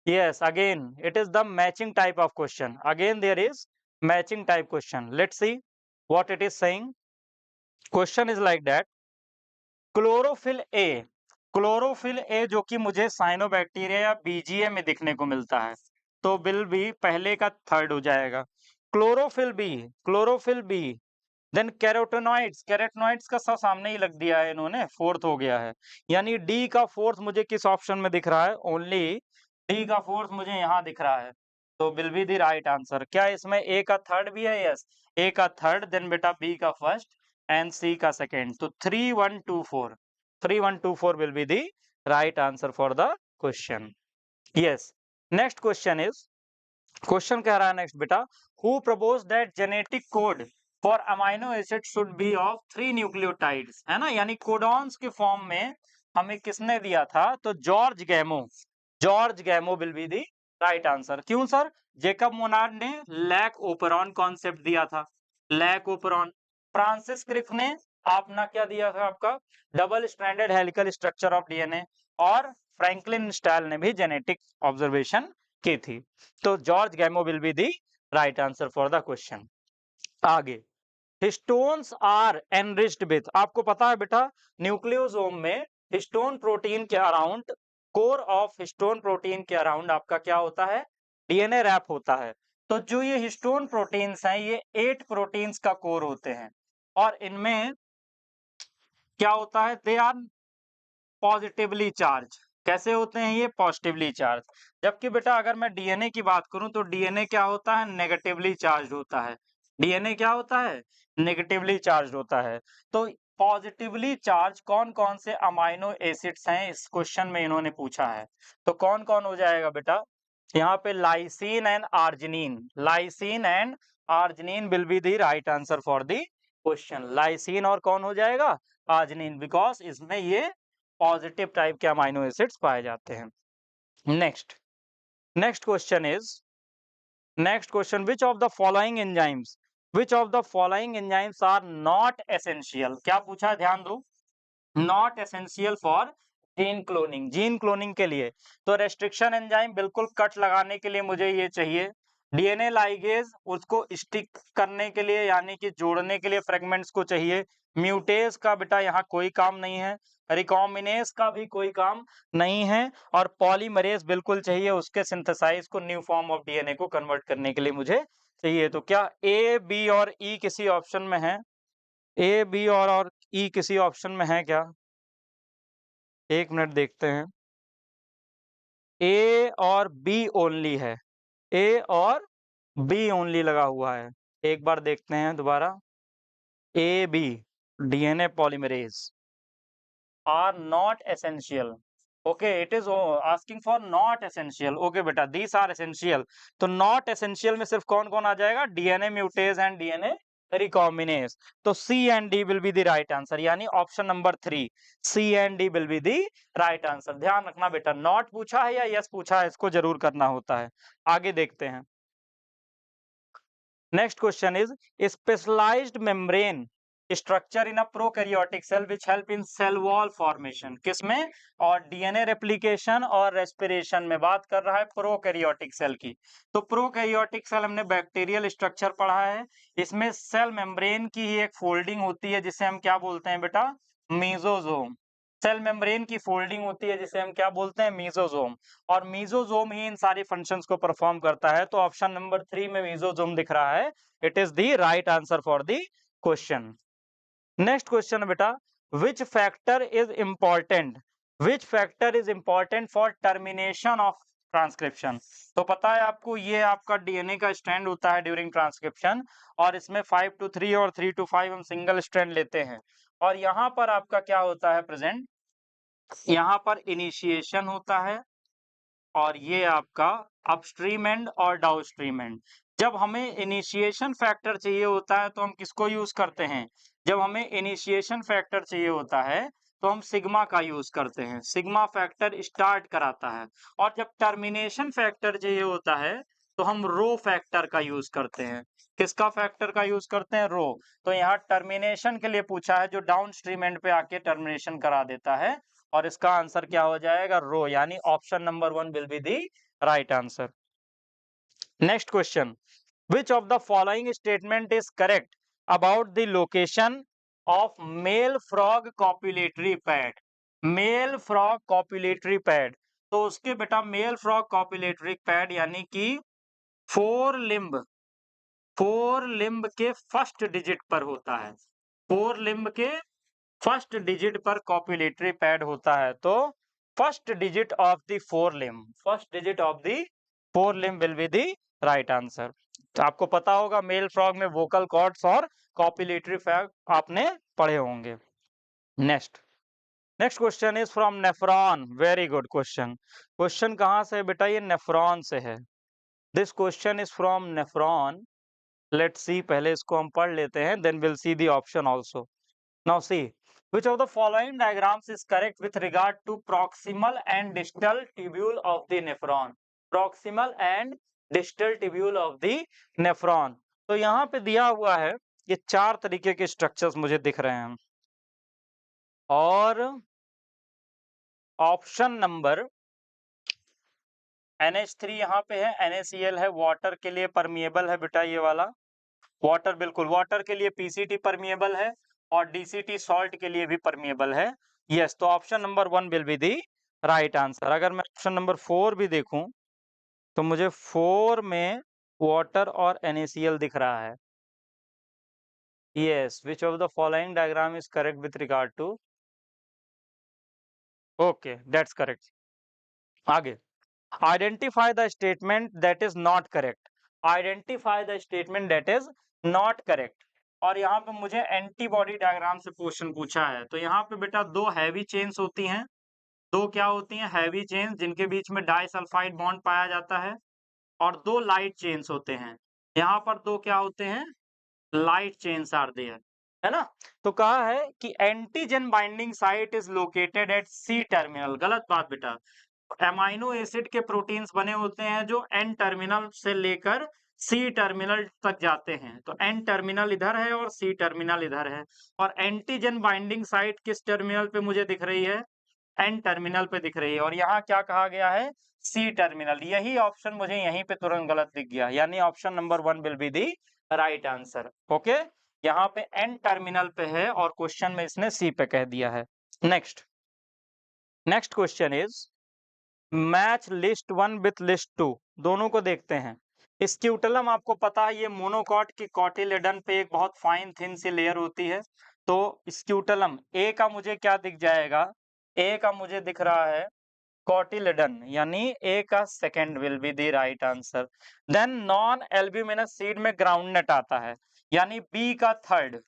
yes, again it is the matching type of question, again there is matching type question, let's see what it is saying। question is like that, chlorophyll A, chlorophyll A जो कि मुझे cyanobacteria या VGA में दिखने को मिलता है, तो बिल बी पहले का थर्ड हो जाएगा। Chlorophyll B, chlorophyll B, then carotenoids, carotenoids का सब सामने ही लग दिया है इन्होंने, फोर्थ हो गया है। यानी डी का फोर्थ मुझे किस ऑप्शन में दिख रहा है, ओनली डी का फोर्थ मुझे यहाँ दिख रहा है, तो will be the right answer. क्या इसमें ए का थर्ड भी है, यस, ए का थर्ड, देन बेटा बी का फर्स्ट एंड सी का सेकेंड, तो 3 1 2 4, 3 1 2 4 will be the right answer for the question. Yes, next question is, question कह रहा है नेक्स्ट बेटा, who propose that genetic code for amino acid should be of 3 nucleotides, है ना, यानी कोडॉन्स के फॉर्म में हमें किसने दिया था, तो George गैमो, George गैमो will be the right answer. क्यों सर, जेकब मोनार्ड ने लैक ओपेरॉन कॉन्सेप्ट दिया था, लैक ओपेरॉन। फ्रांसिस क्रिक ने अपना क्या दिया था, आपका double stranded helical structure of DNA, और फ्रैंकलिन स्टाइल ने भी जेनेटिक ऑब्जर्वेशन की थी। तो George गैमो will be the right answer for the question. आगे, हिस्टोन्स आर एनरिच्ड विथ, आपको पता है बेटा न्यूक्लियोसोम में हिस्टोन प्रोटीन के around, core of histone protein के अराउंड आपका क्या होता है, डीएनए रैप होता है। तो जो ये हिस्टोन प्रोटीन्स हैं ये 8 प्रोटीन्स का कोर होते हैं, और इनमें क्या होता है, दे आर पॉजिटिवली चार्ज। कैसे होते हैं ये, पॉजिटिवली चार्ज। जबकि बेटा अगर मैं डीएनए की बात करूं तो डीएनए क्या होता है, नेगेटिवली चार्ज होता है। डीएनए क्या होता है, नेगेटिवली चार्ज होता है। तो पॉजिटिवली चार्ज कौन कौन से अमाइनो एसिड्स हैं, इस क्वेश्चन में इन्होंने पूछा है। तो कौन कौन हो जाएगा बेटा, यहाँ पे lysine and arginine, lysine and arginine will be the right answer for the question. Lysine और कौन हो जाएगा, आर्जिनिन, बिकॉज इसमें ये पॉजिटिव टाइप के अमाइनो एसिड्स पाए जाते हैं। Next, next question is, next question, which of the following enzymes, which of the following enzymes are not essential, क्या पूछा है, ध्यान दो, not essential for gene cloning, gene cloning के लिए। तो रेस्ट्रिक्शन एंजाइम बिल्कुल कट लगाने के लिए मुझे ये चाहिए, डीएनए लाइगेज उसको स्टिक करने के लिए यानी कि जोड़ने के लिए फ्रेगमेंट्स को चाहिए, म्यूटेज का बेटा यहाँ कोई काम नहीं है, रिकॉम्बिनेज का भी कोई काम नहीं है, और पॉलीमरेज बिल्कुल चाहिए, उसके सिंथेसाइज को न्यू फॉर्म ऑफ डीएनए को कन्वर्ट करने के लिए मुझे चाहिए। तो क्या ए बी और ई किसी ऑप्शन में है, ए बी और ई किसी ऑप्शन में है क्या, एक मिनट देखते हैं, ए और बी ओनली है, ए और बी ओनली लगा हुआ है, एक बार देखते हैं दोबारा, A B DNA polymerase are not essential, okay, it is asking for not essential, okay बेटा दीस आर एसेंशियल। तो नॉट एसेंशियल में सिर्फ कौन कौन आ जाएगा, DNA mutase and DNA recombinase. तो C and D will be the right answer, यानी option number 3 C and D will be the right answer. ध्यान रखना बेटा, नॉट पूछा है या यस पूछा है, इसको जरूर करना होता है। आगे देखते हैं। Next question is specialised membrane structure in a prokaryotic cell which help in cell wall formation. किसमें? और डीएनए रेप्लिकेशन और रेस्पिरेशन में बात कर रहा है प्रोकैरियोटिक सेल की। तो प्रोकैरियोटिक सेल हमने बैक्टीरियल स्ट्रक्चर पढ़ा है, इसमें सेल मेम्ब्रेन की ही एक फोल्डिंग होती है जिसे हम क्या बोलते हैं बेटा? मीजोजोम। सेल मेम्ब्रेन की फोल्डिंग होती है जिसे हम क्या बोलते हैं? मीजोजोम। और मीजोजोम ही इन सारी फंक्शंस को परफॉर्म करता है। तो ऑप्शन नंबर 3 में मीजोजोम दिख रहा है, it is the right answer for the question. Next question बेटा, which factor is important, which factor is important for termination of transcription. तो पता है आपको, ये आपका डीएनए का स्ट्रैंड होता है ड्यूरिंग ट्रांसक्रिप्शन, और इसमें 5 to 3 और 3 to 5 हम सिंगल स्ट्रैंड लेते हैं। और यहाँ पर आपका क्या होता है प्रेजेंट? यहाँ पर इनिशिएशन होता है, और ये आपका अपस्ट्रीम एंड और डाउनस्ट्रीम एंड। जब हमें इनिशिएशन फैक्टर चाहिए होता है तो हम किसको यूज करते हैं? जब हमें इनिशिएशन फैक्टर चाहिए होता है तो हम सिग्मा का यूज करते हैं, सिग्मा फैक्टर स्टार्ट कराता है। और जब टर्मिनेशन फैक्टर चाहिए होता है तो हम रो फैक्टर का यूज करते हैं। किसका फैक्टर का यूज करते हैं? रो। तो यहाँ टर्मिनेशन के लिए पूछा है, जो डाउनस्ट्रीम एंड पे आके टर्मिनेशन करा देता है, और इसका आंसर क्या हो जाएगा? रो, यानी option number 1 will be the right answer. Next question, which of the following statement is correct about the location of male frog copulatory pad? Male frog copulatory pad, तो उसके बेटा मेल फ्रॉग कॉपुलेटरी पैड यानी कि fore limb के first digit पर होता है, fore limb के फर्स्ट डिजिट पर कॉपुलेटरी पैड होता है। तो first digit of the fore limb, first digit of the fore limb will be the right answer. तो आपको पता होगा मेल फ्रॉग में वोकल कॉर्ड्स और कॉपुलेटरी पैड आपने पढ़े होंगे। Next next question is from nephron. Very good question. Question कहाँ से है बेटा? ये नेफ्रॉन से है। This question is from nephron. Let's see, पहले इसको हम पढ़ लेते हैं, then will see the option also. Now see, which of the following diagrams is correct with regard to proximal and distal tubule of the nephron? Proximal and distal tubule of the nephron. तो यहाँ पे दिया हुआ है, ये 4 तरीके के structures मुझे दिख रहे हैं, और ऑप्शन नंबर NH3 यहाँ पे है, NaCl है, वाटर के लिए परमिएबल है बेटा ये वाला, वाटर बिल्कुल, वाटर के लिए PCT परमिएबल है, और DCT सॉल्ट के लिए भी परमिएबल है। यस, तो option number 1 will be the right answer. अगर मैं ऑप्शन नंबर 4 भी देखूं तो मुझे 4 में वाटर और NaCl दिख रहा है। Yes, which of the following diagram is correct with regard to, okay that's correct. आगे, identify the statement that is not correct, identify the statement that is not correct. और यहाँ पे मुझे एंटीबॉडी डायग्राम से question पूछा है। तो यहाँ पे बेटा 2 हैवी चेन्स होती हैं, 2 क्या होती हैं? हैवी चेन्स, जिनके बीच में डाइसल्फाइड बॉन्ड पाया जाता है, और 2 लाइट चेन्स होते हैं। यहाँ पर 2 क्या होते हैं? लाइट चेन्स आर देयर, है ना? तो कहा है कि antigen binding site is located at C terminal. गलत बात बेटा, एमाइनो एसिड के प्रोटीन्स बने होते हैं जो एन टर्मिनल से लेकर सी टर्मिनल तक जाते हैं। तो एन टर्मिनल इधर है और सी टर्मिनल इधर है, और एंटीजन बाइंडिंग साइट किस टर्मिनल पे मुझे दिख रही है? एन टर्मिनल पे दिख रही है। और यहाँ क्या कहा गया है? C terminal. यही ऑप्शन मुझे यहीं पे तुरंत गलत दिख गया, यानी option number 1 will be the right answer. Okay, यहाँ पे एन टर्मिनल पे है और क्वेश्चन में इसने सी पे कह दिया है। Next question is match list 1 with list 2, दोनों को देखते हैं। स्क्यूटलम आपको पता है, ये मोनोकॉट की कॉटिलेडन पे एक बहुत फाइन थिन सी लेयर होती है। तो स्क्यूटलम ए का मुझे क्या दिख जाएगा? ए का मुझे दिख रहा है कॉटिलेडन, यानी ए का second will be the right answer. Then non albuminous seed में ग्राउंडनट आता है, यानी बी का थर्ड।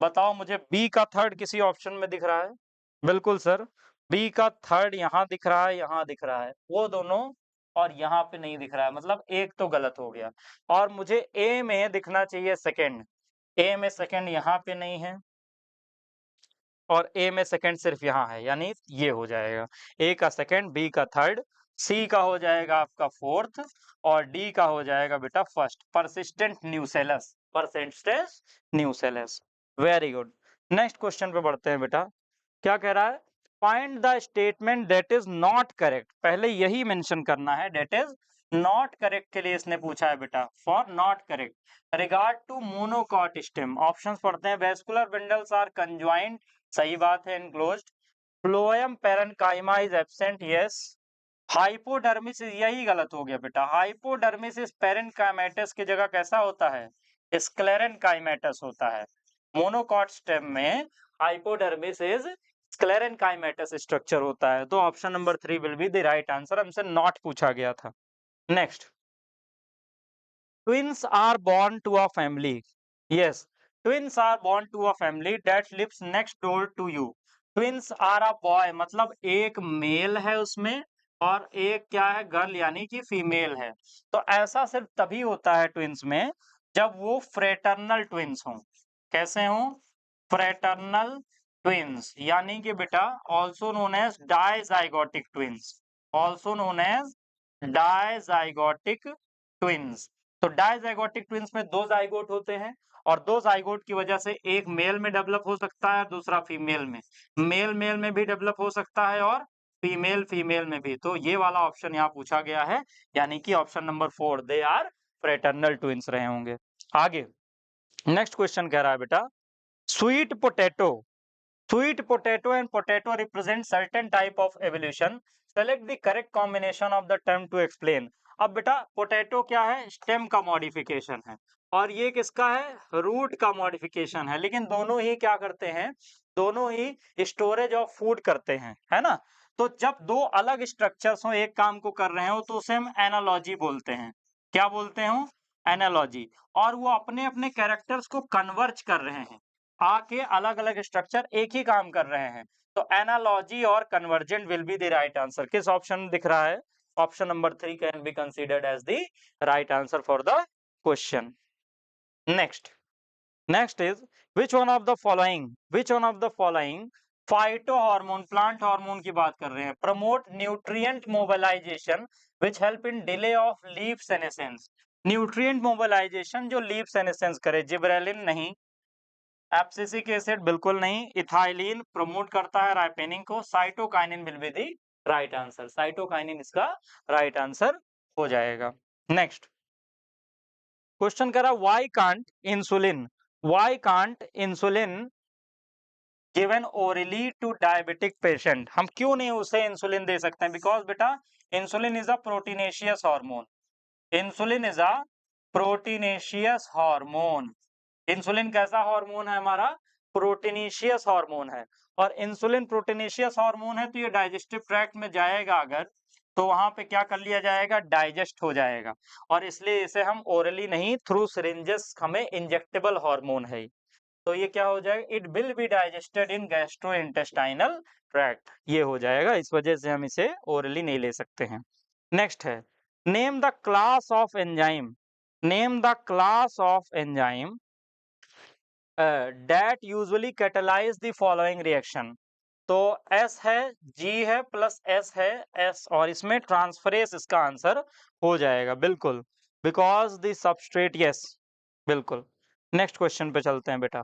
बताओ मुझे, बी का थर्ड किसी ऑप्शन में दिख रहा है? बिल्कुल सर, बी का थर्ड यहाँ दिख रहा है, यहाँ दिख रहा है, वो दोनों, और यहाँ पे नहीं दिख रहा है, मतलब एक तो गलत हो गया। और मुझे ए में दिखना चाहिए सेकंड, ए में सेकंड यहाँ पे नहीं है और ए में सेकंड सिर्फ यहाँ है, यानी ये हो जाएगा ए का सेकंड, बी का थर्ड, सी का हो जाएगा आपका फोर्थ और डी का हो जाएगा बेटा first. Persistent nucellus, persistent nucellus. Very good. Next question पे बढ़ते हैं बेटा। क्या कह रहा है? Find the statement that is not correct. पहले यही मेंशन करना है, दैट इज नॉट करेक्ट के लिए इसने पूछा है बेटा, for not correct regard to monocot stem. Options पढ़ते हैं। वेस्कुलर बंडल्स आर कंजॉइंट, सही बात है, enclosed. Phloem parenchyma is absent, yes. Hypodermis, यही गलत हो गया बेटा। हाइपोडर्मिस इज पैरेन्काइमेटस की जगह कैसा होता है? स्क्लेरेनकाइमेटस होता है। मोनोकॉट स्टेम में हाइपोडर्मिस इज स्क्लेरेनकाइमेटस स्ट्रक्चर होता है। तो option number 3 will be the right answer. हमसे नॉट पूछा गया था। Next, twins are born to a family, yes, twins are born to a family that lives next door to you. twins are a boy मतलब एक mail है उसमें और एक क्या है, गर्ल यानी कि फीमेल है। तो ऐसा सिर्फ तभी होता है ट्विंस में जब वो फ्रेटर्नल ट्विंस हों। कैसे हों? फ्रेटर्नल ट्विंस, यानी कि बेटा also known as dizygotic twins, also known as dizygotic twins. तो डाइजाइगोटिक ट्विंस में दो जाइगोट होते हैं और दो जाइगोट की वजह से एक मेल में डेवलप हो सकता है, दूसरा फीमेल में। मेल मेल में भी डेवलप हो सकता है और फीमेल फीमेल में भी। तो ये वाला ऑप्शन यहाँ पूछा गया है, यानी कि option number 4, they are fraternal twins रहे होंगे। आगे नेक्स्ट क्वेश्चन कह रहा है बेटा, sweet potato, sweet potato and potato represent certain type of evolution. Select the correct combination of the term to explain. अब बेटा पोटैटो क्या है? स्टेम का मॉडिफिकेशन है और ये किसका है? रूट का मॉडिफिकेशन है। लेकिन दोनों ही क्या करते हैं? दोनों ही स्टोरेज ऑफ फूड करते हैं, है ना? तो जब दो अलग स्ट्रक्चर्स हो, एक काम को कर रहे हो, तो उसे हम एनालॉजी बोलते हैं। क्या बोलते हो? एनालॉजी। और वो अपने अपने कैरेक्टर्स को कन्वर्ज कर रहे हैं, आके अलग अलग स्ट्रक्चर एक ही काम कर रहे हैं। तो एनालॉजी और convergent will be the right answer. किस ऑप्शन दिख रहा है? Option number 3 can be considered as the right answer for the question. Next is which one of the following phyto hormone, plant hormone की बात कर रहे हैं, promote nutrient mobilisation which help in delay of leaf senescence. Nutrient mobilisation जो leaf senescence करे, gibberellin नहीं, abscisic acid बिल्कुल नहीं, इथाइलिन प्रमोट करता है राइपेनिंग को, cytokinin will be the right answer. Cytokinin इसका राइट आंसर हो जाएगा। नेक्स्ट क्वेश्चन करा, why can't insulin given orally to diabetic patient. हम क्यों नहीं उसे इंसुलिन दे सकते हैं? बिकॉज बेटा insulin is a proteinaceous hormone, insulin is a proteinaceous hormone. Insulin कैसा हार्मोन है? हमारा प्रोटीनेशियस हार्मोन है। और इंसुलिन प्रोटीनेशियस हार्मोन है तो ये डाइजेस्टिव ट्रैक्ट में जाएगा अगर, तो वहां पे क्या कर लिया जाएगा? डाइजेस्ट हो जाएगा। और इसलिए इसे हम ओरली नहीं, थ्रू सिरिंजेस, हमें इंजेक्टेबल हार्मोन है। तो ये क्या हो जाएगा? It will be digested in gastrointestinal tract, ये हो जाएगा। इस वजह से हम इसे ओरली नहीं ले सकते हैं। नेक्स्ट है, name the class of enzyme, name the class of enzyme that usually catalyze the following reaction। तो S है, G है, प्लस S है, S, और इसमें ट्रांसफरेस इसका आंसर हो जाएगा बिल्कुल, बिकॉज द सबस्ट्रेट, यस बिल्कुल। नेक्स्ट क्वेश्चन पे चलते हैं बेटा।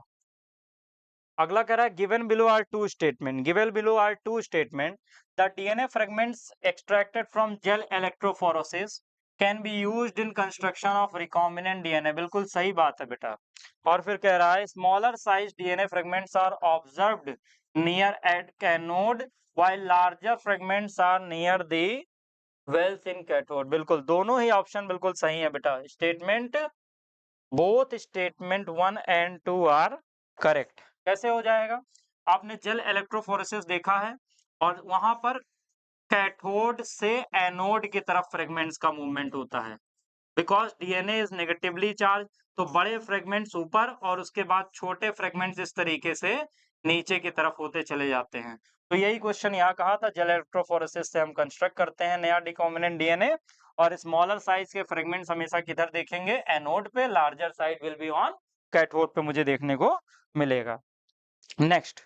अगला कह रहा है, given below are two statement, given below are two statement, the DNA fragments extracted from gel electrophoresis can be used in construction of recombinant DNA. बिल्कुल सही बात है बेटा। और फिर कह रहा है, smaller size DNA fragments are observed near at cathode while larger fragments are near the wells in cathode. बिल्कुल दोनों ही ऑप्शन बिल्कुल सही है बेटा। Statement, both statement 1 and 2 are correct. कैसे हो जाएगा? आपने जेल इलेक्ट्रोफोरेसिस देखा है और वहां पर कैथोड से एनोड की तरफ फ्रेगमेंट्स का मूवमेंट होता है, because DNA is negatively charge. तो बड़े फ्रेगमेंट्स ऊपर और उसके बाद छोटे फ्रेगमेंट्स इस तरीके से नीचे की तरफ होते चले जाते हैं। तो यही क्वेश्चन यहाँ कहा था, जेल इलेक्ट्रोफोरेसिस से हम कंस्ट्रक्ट करते हैं नया रिकॉम्बिनेंट डीएनए, और स्मॉलर साइज के फ्रेगमेंट्स हमेशा किधर देखेंगे? एनोड पे, larger side will be on cathode पे मुझे देखने को मिलेगा। नेक्स्ट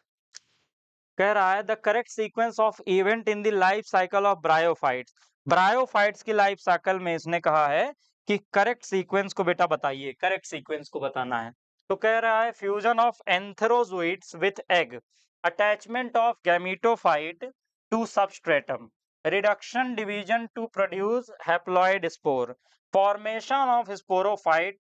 कह रहा है the correct sequence of event in the life cycle of bryophytes. Bryophytes की लाइफ साइकिल में इसने कहा है कि करेक्ट सीक्वेंस को बेटा बताइए, करेक्ट सीक्वेंस को बताना है। तो कह रहा है fusion of antherozoids with egg, attachment of gametophyte to substratum, reduction division to produce haploid spore, formation of sporophyte,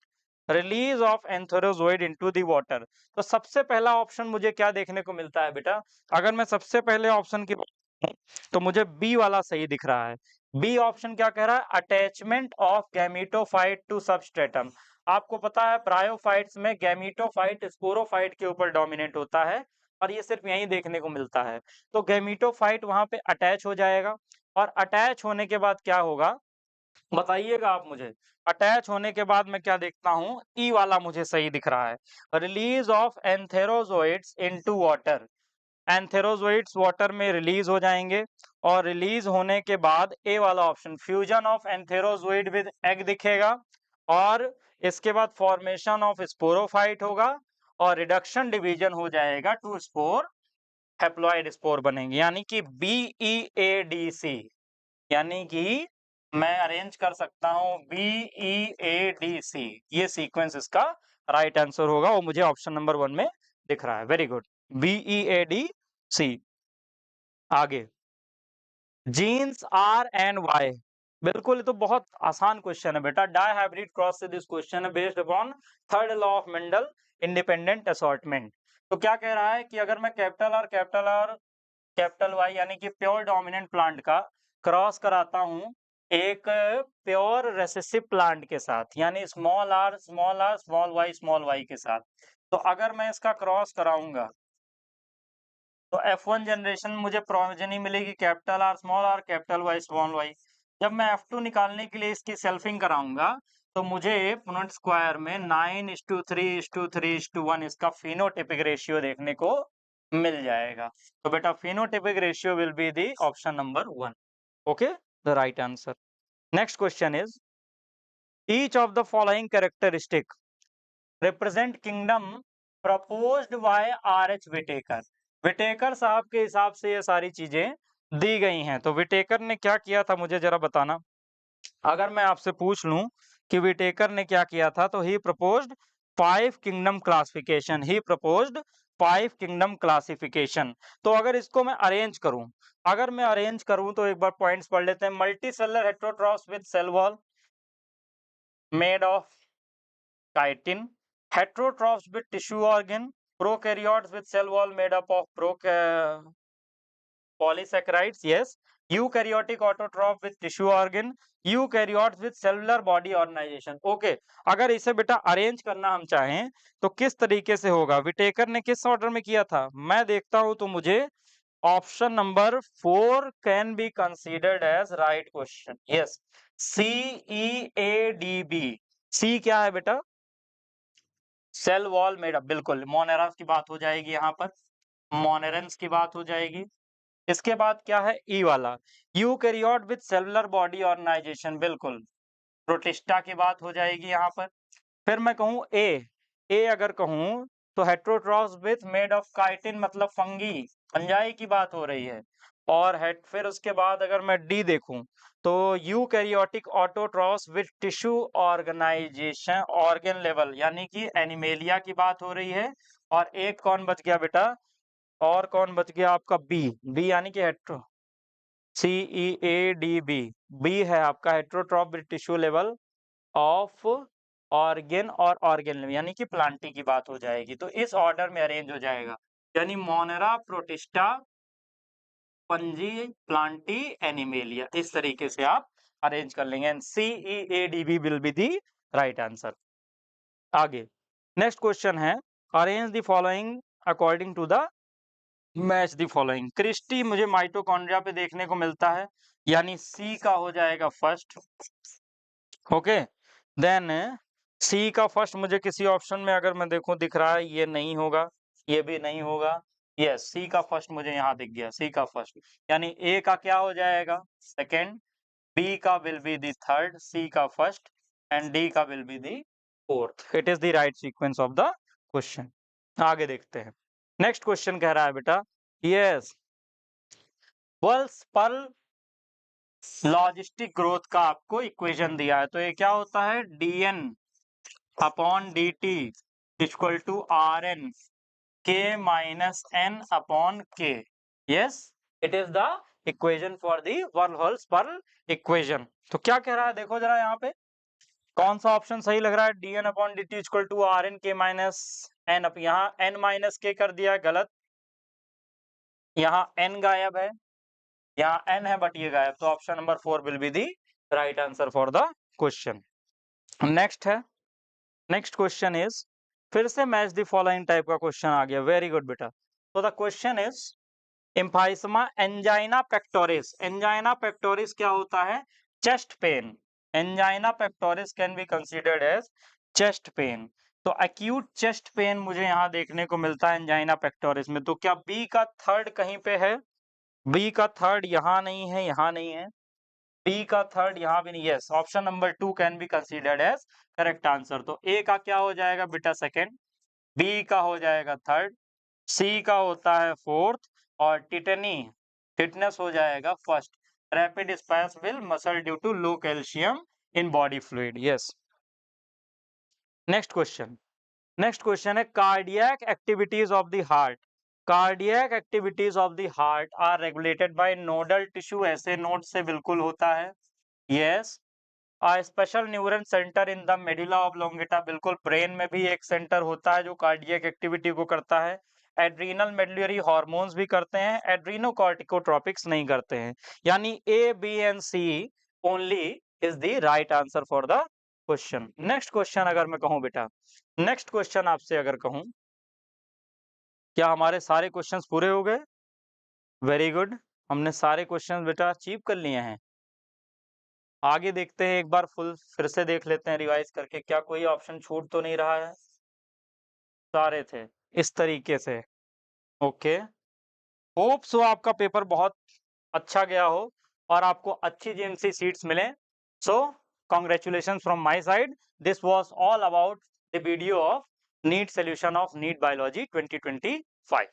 release of antherozoid into the water. तो सबसे पहला ऑप्शन मुझे क्या देखने को मिलता है बेटा? अगर मैं सबसे पहले ऑप्शन की बात करूं, तो मुझे बी वाला सही दिख रहा है। बी ऑप्शन क्या कह रहा है? Attachment of gametophyte to substratum. आपको पता है ब्रायोफाइट्स में गैमीटोफाइट स्पोरोफाइट के ऊपर डोमिनेट होता है और ये सिर्फ यहीं देखने को मिलता है। तो गैमीटोफाइट वहां पे अटैच हो जाएगा और अटैच होने के बाद क्या होगा बताइएगा आप मुझे। अटैच होने के बाद मैं क्या देखता हूँ? ई वाला मुझे सही दिख रहा है, release of antherozoids into water. Antherozoids water में रिलीज हो जाएंगे और रिलीज होने के बाद ए वाला option fusion of antherozoid with egg दिखेगा और इसके बाद फॉर्मेशन ऑफ स्पोरोफाइट होगा और रिडक्शन डिवीजन हो जाएगा टू स्पोर, हैप्लॉइड स्पोर बनेंगे, यानी कि BEADC। यानी कि मैं अरेंज कर सकता हूं BEADC, ये सीक्वेंस इसका राइट आंसर होगा और मुझे ऑप्शन नंबर 1 में दिख रहा है। Very good, BEADC। आगे जीन्स आर एंड वाई, बिल्कुल ये तो बहुत आसान क्वेश्चन है बेटा। डाई हाइब्रिड क्रॉस से दिस क्वेश्चन है based upon third law of Mendel, independent assortment. तो क्या कह रहा है कि अगर मैं कैपिटल आर कैपिटल वाई यानी कि प्योर डोमिनेंट प्लांट का क्रॉस कराता हूं एक प्योर रेसेसिव प्लांट के साथ, यानी स्मॉल आर स्मॉल वाई के साथ, तो अगर मैं इसका क्रॉस कराऊंगा तो F1 जनरेशन मुझे प्रोजेनी मिलेगी capital R capital Y small y. जब मैं F2 निकालने के लिए इसकी सेल्फिंग कराऊंगा तो मुझे पुनेट स्क्वायर में 9:3:3:1 इसका फिनोटिपिक रेशियो देखने को मिल जाएगा। तो बेटा phenotypic ratio will be the option number 1। Okay, the right answer. Next question is each of the following characteristic represent kingdom proposed by R.H. Whittaker. Whittaker साहब के हिसाब से ये सारी चीजें दी गई हैं। तो विटेकर ने क्या किया था मुझे जरा बताना। अगर मैं आपसे पूछ लूं कि विटेकर ने क्या किया था, तो ही प्रपोज्ड 5 किंगडम क्लासिफिकेशन, ही प्रपोज्ड 5 किंगडम क्लासिफिकेशन। तो अगर इसको मैं अरेंज करूं, अगर मैं अरेंज करूं तो एक बार पॉइंट्स पढ़ लेते हैं। Multicellular heterotrophs with cell wall made of chitin, heterotrophs with tissue organ, prokaryotes with cell wall made up of polysaccharides, yes, eukaryotic autotroph with tissue organ, eukaryotes with cellular body organization। Okay, अगर इसे बेटा arrange करना हम चाहें तो किस तरीके से होगा? विटेकर ने किस ऑर्डर में किया था? मैं देखता हूं तो मुझे option number 4 can be considered as right question. Yes, CEADB। C क्या है बेटा? सेल वॉल मेडअप, बिल्कुल मोनेरास की बात हो जाएगी, यहाँ पर मोनेरेंस की बात हो जाएगी। इसके बाद क्या है? ई वाला eukaryote with cellular body organisation, बिल्कुल प्रोटिस्टा की बात हो जाएगी यहाँ पर। फिर मैं कहूँ ए अगर कहूँ तो heterotrophs with made of chitin, मतलब फंगी, फंजाई की बात हो रही है। और फिर उसके बाद अगर मैं डी देखूं तो eukaryotic autotrophs with tissue organisation organ level, यानी कि एनिमेलिया की बात हो रही है। और एक कौन बच गया बेटा? और कौन बच गया आपका? बी यानी कि हेट्रो CEADB। बी है आपका heterotroph with tissue level of organ और ऑर्गन यानी कि प्लांटी की बात हो जाएगी। तो इस ऑर्डर में अरेंज हो जाएगा, यानी Monera, Protista, Fungi, Plantae, Animalia, इस तरीके से आप अरेंज कर लेंगे। And CEADB will be the right answer. आगे नेक्स्ट क्वेश्चन है arrange the following according to the match the following. Cristae मुझे माइटोकॉन्ड्रिया पे देखने को मिलता है, यानी सी का हो जाएगा फर्स्ट। ओके, देन सी का फर्स्ट मुझे किसी ऑप्शन में अगर मैं देखूं दिख रहा है, ये नहीं होगा, ये भी नहीं होगा। यस, सी का फर्स्ट मुझे यहाँ दिख गया, सी का फर्स्ट, यानी ए का क्या हो जाएगा? सेकंड, बी का विल बी दी थर्ड, सी का फर्स्ट एंड डी का will be the fourth, it is the right sequence of the question. आगे देखते हैं। नेक्स्ट क्वेश्चन कह रहा है बेटा, यस पल्स पर लॉजिस्टिक ग्रोथ का आपको इक्वेशन दिया है, तो ये क्या होता है, dn upon dt equal to rn k minus n upon k। Yes, it is the equation for the wormholes पर इक्वेशन। तो क्या कह रहा है, देखो जरा यहाँ पे कौन सा ऑप्शन सही लग रहा है, dn upon dt equal to rn k minus n। अब यहाँ n माइनस k कर दिया है, गलत, यहाँ n गायब है, यहाँ n है बट ये गायब, तो option number 4 will be the right answer for the question. Next है, नेक्स्ट क्वेश्चन इज, फिर से मैच द फॉलोइंग टाइप का क्वेश्चन आ गया, वेरी गुड बेटा। तो the question is emphysema angina pectoris. Angina pectoris क्या होता है, chest pain. Angina pectoris can be considered as chest pain. तो एक्यूट चेस्ट पेन मुझे यहाँ देखने को मिलता है एंजाइना पेक्टोरिस में, तो क्या बी का थर्ड कहीं पे है, बी का थर्ड यहाँ नहीं है, यहाँ नहीं है, बी का थर्ड यहाँ भी नहीं, yes option number 2 can be considered as correct answer. तो ए का क्या हो जाएगा बेटा सेकंड, बी का हो जाएगा थर्ड, सी का होता है फोर्थ, और टिटनेस हो जाएगा first. Rapid spasm muscle due to low calcium in body fluid. Yes, next question, next question है cardiac activities of the heart. Cardiac activities of the heart are regulated by nodal tissue, ऐसे node से बिल्कुल होता है। Yes, special neuron centre in the medulla oblongata, बिल्कुल brain में भी एक सेंटर होता है जो कार्डियक एक्टिविटी को करता है। एड्रीनल मेडुलरी हार्मोन्स भी करते हैं, एड्रीनोकॉर्टिकोट्रोपिक्स नहीं करते हैं। यानी A B and C only is the right answer for the question. Next question अगर मैं कहूं बेटा, नेक्स्ट क्वेश्चन आपसे अगर कहूं, क्या हमारे सारे क्वेश्चंस पूरे हो गए, वेरी गुड, हमने सारे क्वेश्चंस बेटा अचीव कर लिए हैं। आगे देखते हैं, एक बार फुल फिर से देख लेते हैं रिवाइज करके, क्या कोई ऑप्शन छूट तो नहीं रहा है, सारे थे इस तरीके से। ओके, होप सो आपका पेपर बहुत अच्छा गया हो और आपको अच्छी जीएमसी सीट्स मिले। So congratulation from my side, this was all about the video of NEET solution of NEET biology 2025।